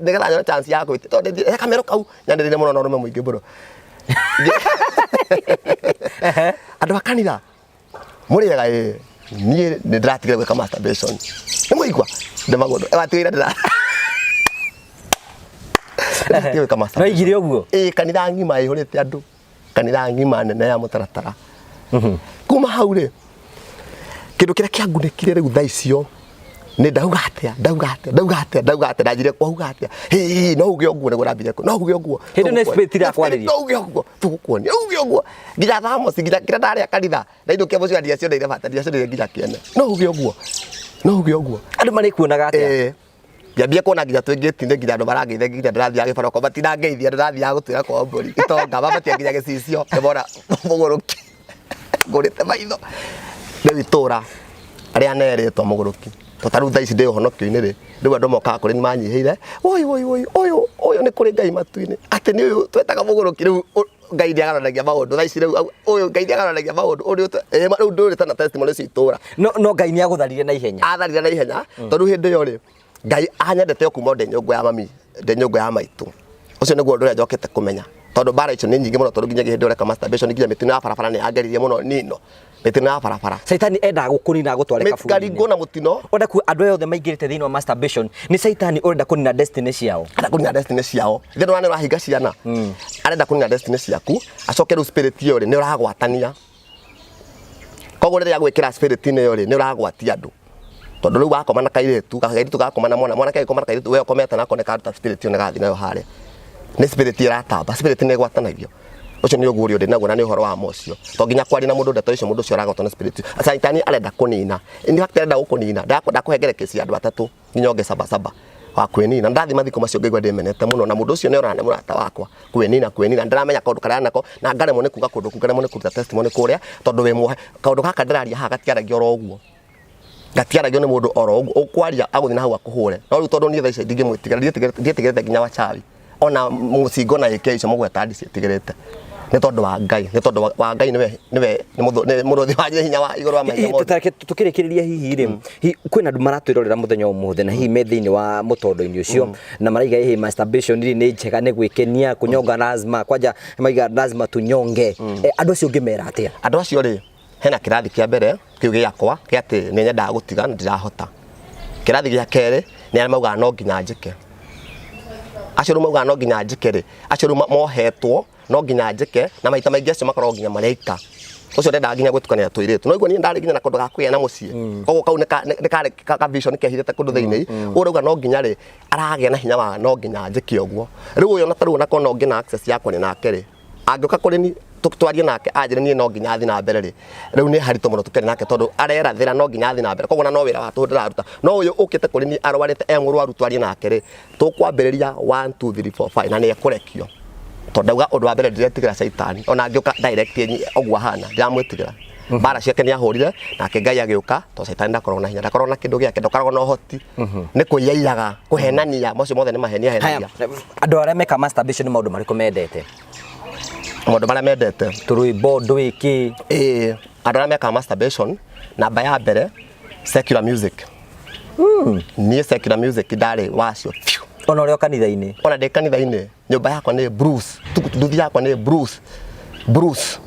nĩgetha nyone chance ya gwĩtia tondũ kamero kau nyanĩrĩire mũno na ũrũme mũingĩ mũno andũ a kanitha mũrĩega niĩ nĩndĩratigire gwĩka masturbation nĩ mũigua ndĩmagũndũ watigĩire gwĩka masturbation
no igire ũguo
kanitha ngima ĩhũrĩte andũ kanitha ngima nene ya mũtaratara kuma hau rĩ kĩndũ kĩrĩa kĩangunĩkire rĩu thaa icio nĩ ndauga atĩa ndanjire kuuga atĩa no uge ũguo nĩguo ndambire no uge ũguo
hĩndĩ nĩ spirit irakwarĩria
no uge ũguo tũgũkuonia uge ũguo nginya thamos nginya kĩrĩa ndarĩa kanitha na indo kia mũcio ndiacioneire bata ndiacioneire nginya kĩene no uge ũguo
andũ marĩkuonaga atĩa
Biambia kuona nginya twĩngĩtinde nginya andũ marangeithia nginya ndĩrathiaga gĩbaroko matinangeithia ndĩrathiaga gũtuĩra kwa mbũri itonga mabatia nginya gĩcicio ndĩmona mũgũrũki ngũrĩte maitho rĩu itũra arĩa anerĩtwo mũgũrũki tũtarũ thaa ici ndĩ ũhonokio-inĩ rĩ rĩu andũ mokaga kũrĩ nĩmanyihĩire ũyũ nĩ kũrĩ Ngai matu-inĩ atĩ nĩ ũyũ twetaga mũgũrũki rĩu Ngai nĩagaranagia maũndũ thaa ici rĩu ũyũ Ngai nĩagaranagia maũndũ rĩu ndũrĩte na testimony cia itũra
no Ngai nĩagũtharire na ihenya
atharire na ihenya tondũ hĩndĩ ĩyo rĩ Ngai anyendete o kuma ndĩ nyũngũ ya mami ndĩ nyũngũ ya maitũ ũcio nĩguo ũndũ ũrĩa njokete kũmenya tondũ bara icio nĩ nyingĩ mũno tondũ nginya hĩndĩ ũreka masturbation nginya mĩtino ya barabara nĩ yangeririe mũno nino mĩtino ya barabara
Saitani endaga gũkũnina gũtware kaburi
ngaringwo na mũtino
onda ku andũ othe maingĩrĩte thĩinĩ wa masturbation nĩ Saitani ũrenda kũnina destiny ciao
thĩinĩ wa nĩ ũrahinga ciana arenda kũnina destiny ciaku acoke rĩu spirit ĩyo rĩ nĩ ũragwatania koguo rĩrĩa gwĩkĩra spirit ĩyo rĩ nĩ ũragwatia andũ tondũ rĩu wakoma na kairĩtu gakoma na mwanake agĩkoma na kairĩtu we ũkomete nako nĩ karuta spirit ĩyo nĩ gathiĩ nayo harĩa nĩ spirit ĩratamba spirit nĩ ĩgwatanagio ũcio nĩ ũguũrio ndĩ naguo na nĩ ũhoro wa mocio to nginya kwaria na mũndũ ndeto icio mũndũ ũcio aragotwo nĩ spirit Saitani arenda kũnina in fact arenda gũkũnina ndakũhengere kesi andũ atatũ nginya onge sabasaba wa kwĩnina ndathi mathiko macio ngaigua ndĩmenete mũno na mũndũ ũcio nĩ orana nĩ mũrata wakwa kwĩnina ndĩramenya kaũndũ karĩa nako na ngaremwo nĩ kuga kũndũ kũu ngaremwo nĩ kũruta testimony kũrĩa tondũ we muohe kaũndũ gaka ndĩraria haha gatiaragia oro ũguo gatiaragio nĩ mũndũ oro ũguo ũkwaria agũthiĩ na hau akũhũre no rĩu tondũ niĩ thaa ici ndingĩmwĩtigĩra ndiĩtigĩrĩte nginya wachawi ona mũcingo na ĩke icio mũgweta ndiciĩtigĩrĩte nĩ tondũ wa Ngai nĩ tondũ wa Ngai nĩwe mũrũthi wa hinya wa igũrũ wa mahinya mothe
tũkĩrĩkĩrĩria hihi rĩ kwĩna andũ maratwĩrorera mũthenya ũmũthĩ na hihi me thĩinĩ wa mũtondo-inĩ ũcio na maraiga hihi masturbation nĩ njega nĩ gwĩkenia kũnyonga lazima kwanja maiga lazima tunyonge andũ acio ũngĩmera atĩa
andũ acio rĩ hena kĩrathi kĩa mbere kĩu gĩakwa kĩa atĩ nĩ nyendaga gũtiga na ndirahota kĩrathi gĩa kerĩ nĩ arĩa maugaga no nginya njĩke acio rĩu maugaga no nginya njĩke rĩ acio rĩu mohetwo no nginya njĩke na maita maingĩ acio makoragwo nginya marĩka ũcio ndendaga nginya gwĩtukania tũirĩtu no igua niĩ ndarĩ nginya na kũndũ ga kũgĩa na mũciĩ koguo kau nĩ ka vision kehithĩte kũndũ thĩinĩ ũrauga no nginya rĩ aragĩa na hinya wa no nginya njĩke ũguo rĩu ũyũ na tarĩu onako no ngĩna access yakwa nĩ nake rĩ angĩũka kũrĩ ni twarie nake anjĩre niĩ no nginya thiĩ na mbere rĩ rĩu nĩ haritũ mũno tũkĩrĩ nake tondũ arerathĩra no nginya thiĩ na mbere koguo na no wĩra wa tũhũ ndĩraruta no ũyũ ũkĩte kũrĩ ni arwarĩte mũrwaru twarie nake rĩ tũkwambĩrĩria 1 2 3 4 5 na nĩ ekũrekio tondũ ndauga ũndũ wa mbere ndiretigĩra Saitani ona angĩũka direct ũguo hana ndiramwĩtigĩra bara ciake nĩ ahũrire nake Ngai agĩũka tondũ Saitani ndakoragwo na hinya ndakoragwo na kĩndũ gĩake ndakoragwo na ũhoti nĩ kwĩyaiyaga kũhenania macio mothe nĩ mahenia henagia
andũ arĩa meka masturbation nĩ maũndũ marĩkũ mendete
maũndũ marĩa mendete
tũrwĩmbo ndwĩki
andũ arĩa meka masturbation namba ya mbere secular music niĩ secular music ndarĩ wacio
ona ũrĩ kanitha-inĩ
ona ndĩ kanitha-inĩ nyũmba yakwa nĩ Bruce nduthi yakwa nĩ Bruce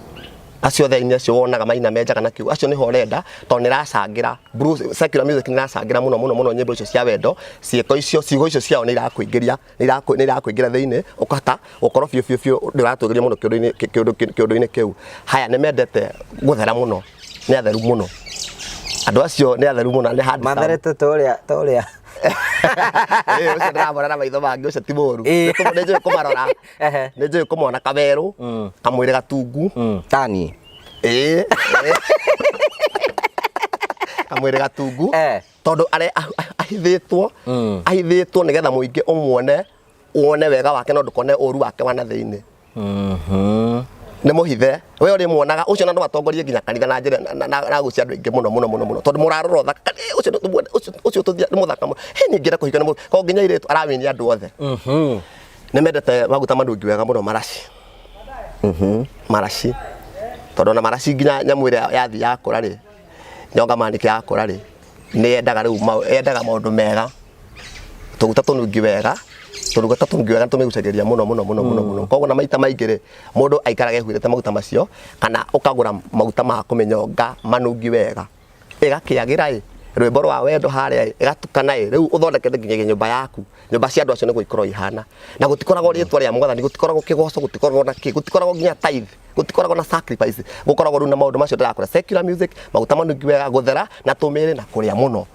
acio thainĩ acio wonaga maina menjaga na kiugo acio nĩho ũrenda tondũ nĩracangĩra Bruce secular music nĩracangĩra mũno nyĩmbo icio cia wendo ciĩko icio ciugo icio ciao nĩirakũingĩria thĩinĩ ũkahota gũkorwo biũ ndĩratũgĩria mũno kĩũndũ-inĩ kĩu haya nĩmendete gũthera mũno nĩ atheru mũno andũ acio nĩ atheru mũno nĩ handũ
matherete ta ũrĩa
ũcio ndĩramona na maitho mangĩ ũcio ti mũru nĩnjũĩ kũmarora nĩnjũĩ kũmona kawerũ kamwĩrĩ gatungu
tani
kamwĩrĩ gatungu tondũ ahithĩtwo nĩgetha mũingĩ ũmuone wega wake no ndũkone ũru wake wa na thĩinĩ nä må hithe we å rä muonaga å cio na no atongorie nginya kanitha na njä na gå cia andå aingä må no tondå må rarora thaka å cio nä må thaka nä ngä ra kå hika ko nginya irä arawä andå othe nä mendete maguta manungi wega må no maraci tondå na maraci nginya nyamå ä rä a yathi yakå ra rä nyonga manä kä yakå ra rä nä yendaga rä u yendaga maå ndå mega tå guta tå nungi wega tå tungi wega tå mä gucagä ria må no koguo na maita maingä rä må ndå aikarage huirä te maguta macio kana å kagå ra maguta ma kå menyonga manungi wega ä gakä agä ra rwimbo rwa wendo harä a ĩgatukana rä u å thondekete nginyagia nyå mba yaku nyå mba cia andå acio nä gå ikorwo ihana na gå tikoragwo rä twa rä a mwathani gå tikoragwo kä goco gå tikoragwo na kä gå tikoragwo nginya tithe gå tikoragwo na sacrifice gå koragwo rä u na maå ndå macio ndärakå secular music maguta manungi wega gå thera na tå mä rä na kå rä a må no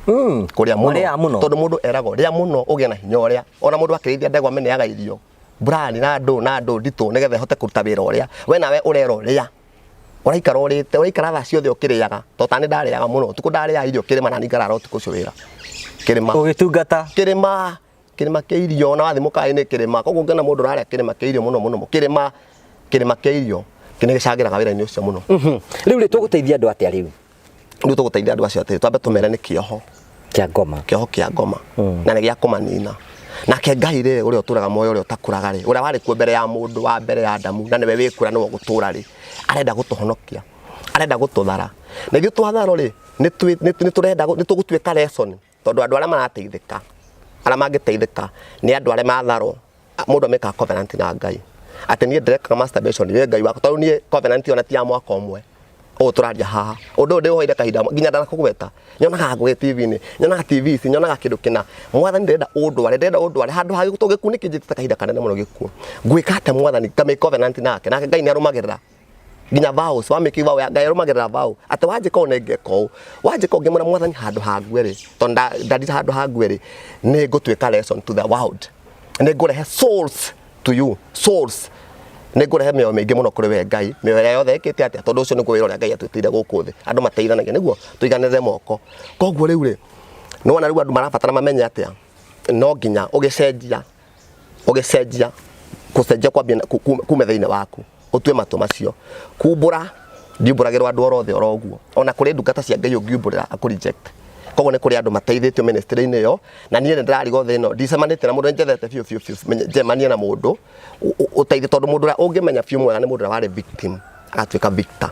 kå rä a må no tondå må ndå eragwo rä a må no å gä na hinya å rä a ona må ndå akä rä ithia ndegwa meneaga irio brani na ndå nditå nä getha hote kå ruta wä ra å rä a we nawe å rerwo rä a å raikara å rä te å raikara thaa ciothe å kä rä aga to tanä ndarä aga må no tukå ndarä aga irio kä rä ma na ningarara å tukå å cio wä ra kä rä ma
å gä tungata
kä rä ma kä irio na wathi må kaä nä kä rä ma koguo ngena må ndå rarä a kä rä ma kä irio må no kä rä ma kä irio kä nä gä cangä raga wä ra-inä å cio må no
rä u rä tå gå teithia andå atä a rä u
rä u tå gå teithia andå acio atä twambe tå mere nä kä oho kä ngoma na nä gä a kå manina nake Ngai rä å rä a å tå raga moyo å rä a å takå raga rä å rä a warä kuo mbere ya må ndå wa mbere ya Adamu na nä we wä kwä ra nä wo gå tå ra rä arenda gå tå honokia arenda gå tå thara na ithuĩ twatharwo rĩ nĩ tå gå tuä ka lesson tondå andå arä a marateithä ka arä a mangä teithä ka nä andå arä a matharwo må ndå amä covenant na Ngai atä niä ndärekaga masturbation nä Ngai wakwa tondå niä covenant ona ti ya mwaka å mwe å tå raria haha å ndå å ndä å hoire kahinda nginya ndanakå gweta nyonaga ngå TV-inä nyonaga TV ici nyonaga kä ndå kä na mwathani ndärenda å ndware handå ha tå gä kuo nä kä njä te kahinda kanene må no gä kuo ngwä ka atä mwathani ngamä covenant nake Ngai nä arå magä rä ra nginya vows wa mä kä vau Ngai arå magä rä ra vow atä wanjä ka å nengeka å wanjä ka å ngä mwä ra mwathani handå ha ngue rä tondå ndarire handå ha ngue rä nä ngå tuä ka lesson to the world nä ngå rehe souls to you souls nä ngå rehe mä oyo mä ingä må no kå rä we Ngai mä oyo ä rä a yothe ä kä te atä tondå å cio nä guo wä ra å rä a Ngai atwä tä ire gå kå thä andå mateithanagia nä guo tå iganä moko koguo rä u rä nä wona rä u andå marabatara mamenye atä a no nginya å gä cenjia kwambia kume thä inä waku å tue matå macio kumbå ra ndiumbå ragä rwo andå orothe oroguo ona kå rä ndungata cia Ngai å ngiumbå rä ra akå reject koguo nä kå rä andå mateithä tio ministry-inä ä yo na niä nä ndärariga thä ĩno ndicemanä te na må ndå njethete biå njemanie na må ndå å teithä tondå må ndå å rä a å ngä menya biå mwega nä må ndå å rä a warä victim agatuä ka victor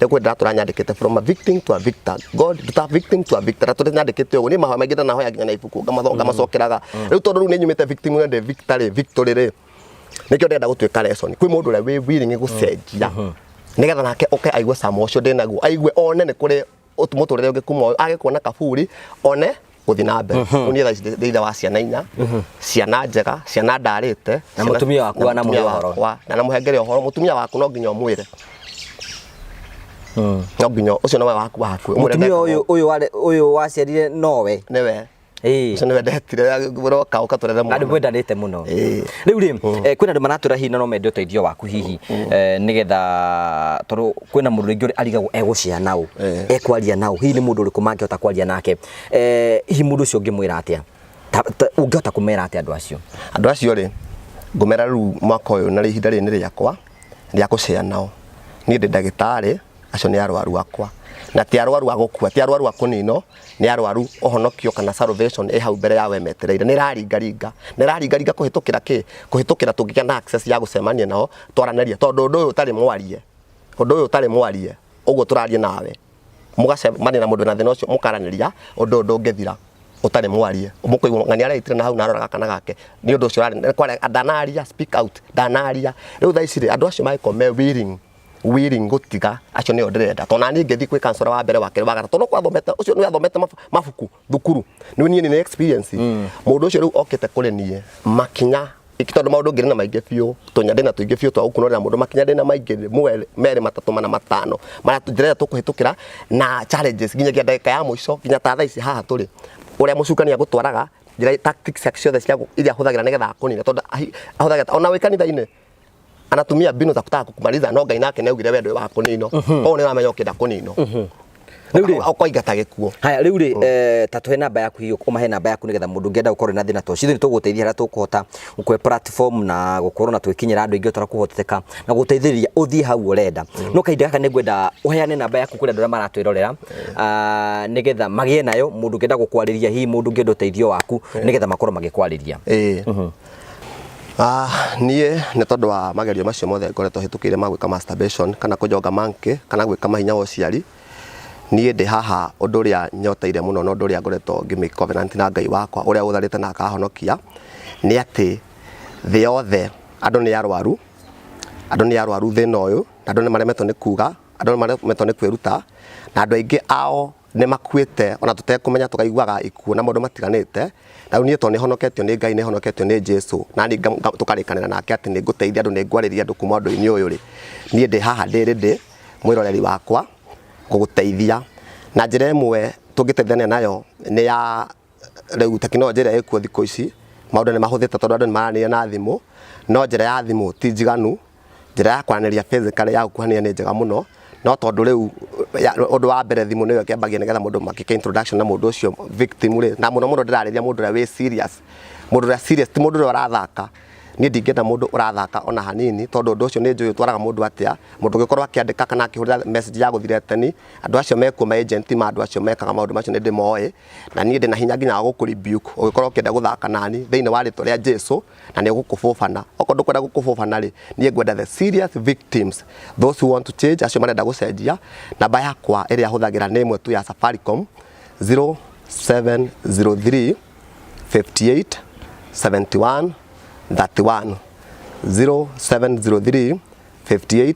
nä kwä ndä ratå ranyandä kä te from a victim to a victor God to victim to a victor ratå rä nyandä kä te å guo nä mahoya maingä ndanahoya nginya na ibuku ngamacokeraga rä u tondå rä u nä nyumä te victim nä victory victory rä nä kä o ndärenda gå tuä ka lesson kwä må ndå å rä a wä willing gå cenjia nä getha nake oke aigue cama å cio ndä naguo aigue one nä kå rä må tå rä re å ngä kuma å agä kuona kaburi one gå thiä na mbere å niä thä ithe wa ciana inya ciana njega ciana ndarä te
na må tumia waku na
må hengere å horo må tumia waku no nginya å mwä re no nginya å cio nowe waku
må tumia å yå waciarire nowe
nä we ucio nä we ndetire roka å katå rere mwana
andå mwendanä te må no rä u rä kwä na andå maratwä ra hihi na no mende å teithio waku hihi nä getha tondå kwä na må ndå rä ngä arigagwo egå ciana naå ekwaria naå hihi nä må ndå å rä kå mangä hota kwaria nake hihi må ndå å cio å ngä mwä ra atä a å ngä hota kå mera atä andå
acio rä ngå mera rä u mwaka å yå na rä ihinda rä nä rĩakwa rä a gå cea nao niä ndä ndagä tarä acio nä arwaru akwa na ti arwaru agukua ti arwaru akunino ni arwaru ohonokio kana salvation e hau mbere ya we metereire ni raringaringa kuhitukira tungigia na access ya gucemania nao twaranaria tondu undu uyu utari mwarie uguo turarie nawe mugacemania na mundu na thina ucio mukaraniria undu ngithira utari mwarie mukuigwa ngani araitire na hau naroraga kana gake ni undu ucio ndanaria speak out ndanaria riu thaa ici andu acio maiko me willing gutiga acio nä o ndä renda tondå naniä ngä thiä kwä kansora wa mbere wa kerä wa gatatå no kwathomete å cio nä athomete mabuku thukuru nä niä nä experience må ndå å cio rä u okä te kå rä niä makinya tondå maå ndå ngä rä na maingä biå tånyandä na tå ingä biå twa gå kunå rä ra må ndå makinya ndä na maingä merä matatå mana matano marä a njä tå kå hä tå kä ra na challenges nginyagia ndagä ya må ico nginya ta thaa ici haha tå rä å rä a må cukania gå twaraga njä tactics ciothe iria ahå thagä ra nä getha akå nina tondå ahå thagä ona wä kanitha-inä anatumia mbinu za kutaka kukumaliza no Ngai nake neugire wendo wa kunino o ne ramenya ukenda kunino ukoingata gikuo.
Haya riu ri ta tuhe namba yaku hiyo umahe namba yaku nigetha mundu ngienda gukorwo na thina to cithu tuguteithia hara tukuhota ukwe platform na gukorwo na twikinyira andu ingi utara kuhoteka na guteithiriria uthie hau urenda no kainde gaka ningwenda uheane namba yaku kuri andu aria maratwirorera nigetha magie nayo mundu ngienda gukwariria hi mundu ngienda uteithio waku nigetha makorwo magikwariria.
Nie nä tondå wa magerio macio mothe ngoretwo hĩtũkĩire ma gwĩka masturbation kana kũnjonga manke kana gwĩka mahinya wa ũciari, niĩ ndĩ haha ũndũ ũrĩa nyoteire mũno na ũndũ ũrĩa ngoretwo ngĩmake covenant na Ngai wakwa ũrĩa ũtharĩte na akahonokia nĩ atĩ thĩ yothe andũ nĩ arwaru thĩna ũyũ na andũ nĩ maremetwo nĩ kuga, andũ nĩ maremetwo nĩ kwĩruta na andũ aingĩ ao nĩ makuĩte ona tũtekũmenya tũkaiguaga ikuũ na maũndũ matiganĩte. Na niĩ to nĩ honoketio nĩ Ngai, nĩ honoketio nĩ Jesu na nĩ tũkarĩkanĩra nake atĩ nĩ ngũteithia andũ, nĩ ngwarĩria andũ kuma ũndũ-inĩ ũyũ rĩ, niĩ ndĩ haha ndĩ ready mwĩroreri wakwa gũgũteithia na njĩra ĩmwe tũngĩteithania nayo nĩ ya rĩu tekinoronjĩ ĩrĩa ĩkuo thikũ ici. Maũndũ nĩ mahũthĩte tondũ andũ nĩ maranĩria na thimũ, no njĩra ya thimũ ti njiganu, njĩra ya kwaranĩria physically ya gũkuhanĩrĩria nĩ njega mũno, no tondũ rĩu ũndũ wa mbere thimũ nĩyo kĩambagia nĩgetha mũndũ makĩka introduction na mũndũ ũcio victim rĩ, na mũno ndĩrarĩria mũndũ ũrĩa wĩ serious, mũndũ ũrĩa serious ti mũndũ ũrĩa ũrathaka. Niĩ ndingĩenda mũndũ ũrathaka ona hanini tondũ ũndũ ũcio nĩ njũĩ ũtwaraga mũndũ atĩa, mũndũ ũngĩkorwo akĩandĩka kana akĩhũrĩra message ya gũthira teni, andũ acio mekuo ma agent ma andũ acio mekaga maũndũ macio nĩ ndĩmoĩ na niĩ ndĩna hinya nginya wa gũkũrebuke ũngĩkorwo ũkĩenda gũthaka nani thĩinĩ wa rĩtwa rĩa Jesu na nĩ ũgũkũbũbana. Okorwo ndũkwenda gũkũbũbana rĩ, niĩ ngwenda the serious victims, those who want to change, acio marenda gũcenjia. Namba yakwa ĩrĩa hũthagĩra nĩ ĩmwe tu ya Safaricom 0703 58 71 31 0703 58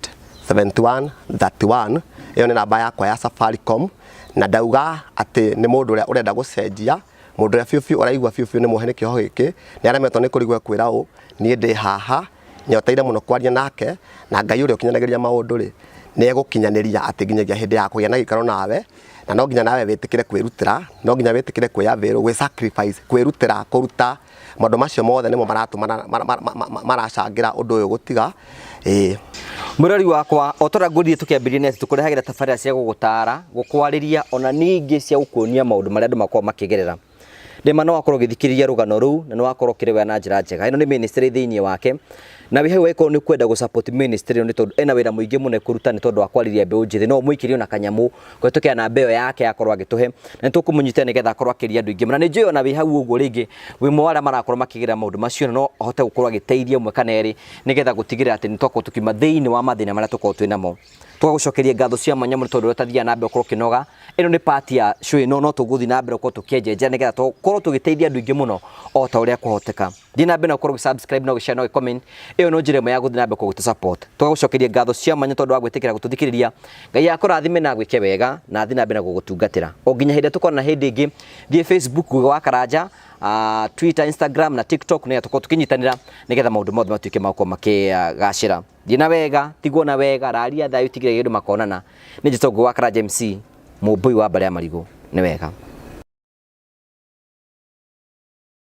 71 31. Iyo nĩ namba yakwa ya Safaricom na ndauga atĩ nĩ mũndũ ũrĩa ũrenda gũcenjia, mũndũ ũrĩa biũ ũraigua biũ nĩ muohe nĩ kĩoho gĩkĩ, nĩ aremetwo nĩ kũrigwo kwĩra ũ, niĩ ndĩ haha nyoteire mũno kwaria nake na Ngai ũrĩa ũkinyanagĩria maũndũ rĩ, nĩ egũkinyanĩria atĩ nginyagia hĩndĩ ya kũgĩa na gĩikaro nawe, na no nginya nawe wĩtĩkĩre kwĩrutĩra, no nginya wĩtĩkĩre kwĩyavĩrwo, gwĩ sacrifice, kwĩrutĩra, kũruta maũndũ macio mothe nĩmo maracangĩra ũndũ ũyũ gũtiga.
Mũrori wakwa otora ngũthiĩ tũkĩambĩrĩria nĩ atĩ tũkũrehagĩra tabarĩra cia gũgũtaara, gũkwarĩria ona ningĩ cia gũkuonia maũndũ marĩa andũ makoragwo makĩgerera. Ndema no wakorwo ũgĩthikĩrĩria rũgano rũu na nĩ wakorwo ũkĩrĩoya na njĩra njega. Ĩno nĩ ministry thĩinĩ wake na wĩ hau wĩkorwo nĩ kwenda gũsupport ministry nĩ tondũ ena wĩra mũingĩ mũno kũruta nĩ tondũ wa kwarĩria mbeũ njĩthĩ, no mũikĩrio na kanyamũ kũhetũkĩra namba ĩyo yake akorwo agĩtũhe na nĩ tũkũmũnyita nĩgetha akorwo akĩria andũ aingĩ. Na nĩ njũĩ ona wĩ hau ũguo rĩngĩ wĩ mwe arĩa marakorwo makĩgerera maũndũ macio no ahote gũkorwo agĩteithia ũmwe kana erĩ nĩgetha gũtigĩrĩra atĩ nĩ twakorwo tũkiuma thĩinĩ wa mathĩna marĩa tũkorwo twĩ namo. Tũgagũcokeria ngatho cia mwanya mũno tondũ ũtathiaga na mbere ũkorwo ũkĩnoga. Ĩno nĩ part ya show ĩno, no tũgũthiĩ na mbere ũkorwo tũkĩenjenja nĩgetha tũkorwo tũgĩteithia andũ aingĩ mũno o ta ũrĩa kwahoteka. Thiĩ na mbere na ũkorwo ũgĩ-subscribe na ũgĩ-share na ũgĩ-comment. Ĩyo no njĩra ĩmwe ya gũthiĩ na mbere gũtũ support. Tũgagũcokeria ngatho cia mwanya tondũ wa gwĩtĩkĩra gũtũthikĩrĩria. Ngai akũrathime na gwĩke wega na thiĩ na mbere na gũgũtungatĩra. O nginya hĩndĩ tũkorwo na hĩndĩ ĩngĩ, thiĩ Facebook Guga wa Karanja, Twitter, Instagram na TikTok nĩgetha tũkorwo tũkĩnyitanĩra nĩgetha maũndũ mothe matuĩke ma gũkorwo makĩgacĩra. Thiĩ na wega, tigwo na wega, raria thayũ, tigĩrĩra andũ makonana. Nĩ njĩtagwo Guga wa Karanja MC, mũmbui wa Mbare ya Marigũ. Nĩ wega.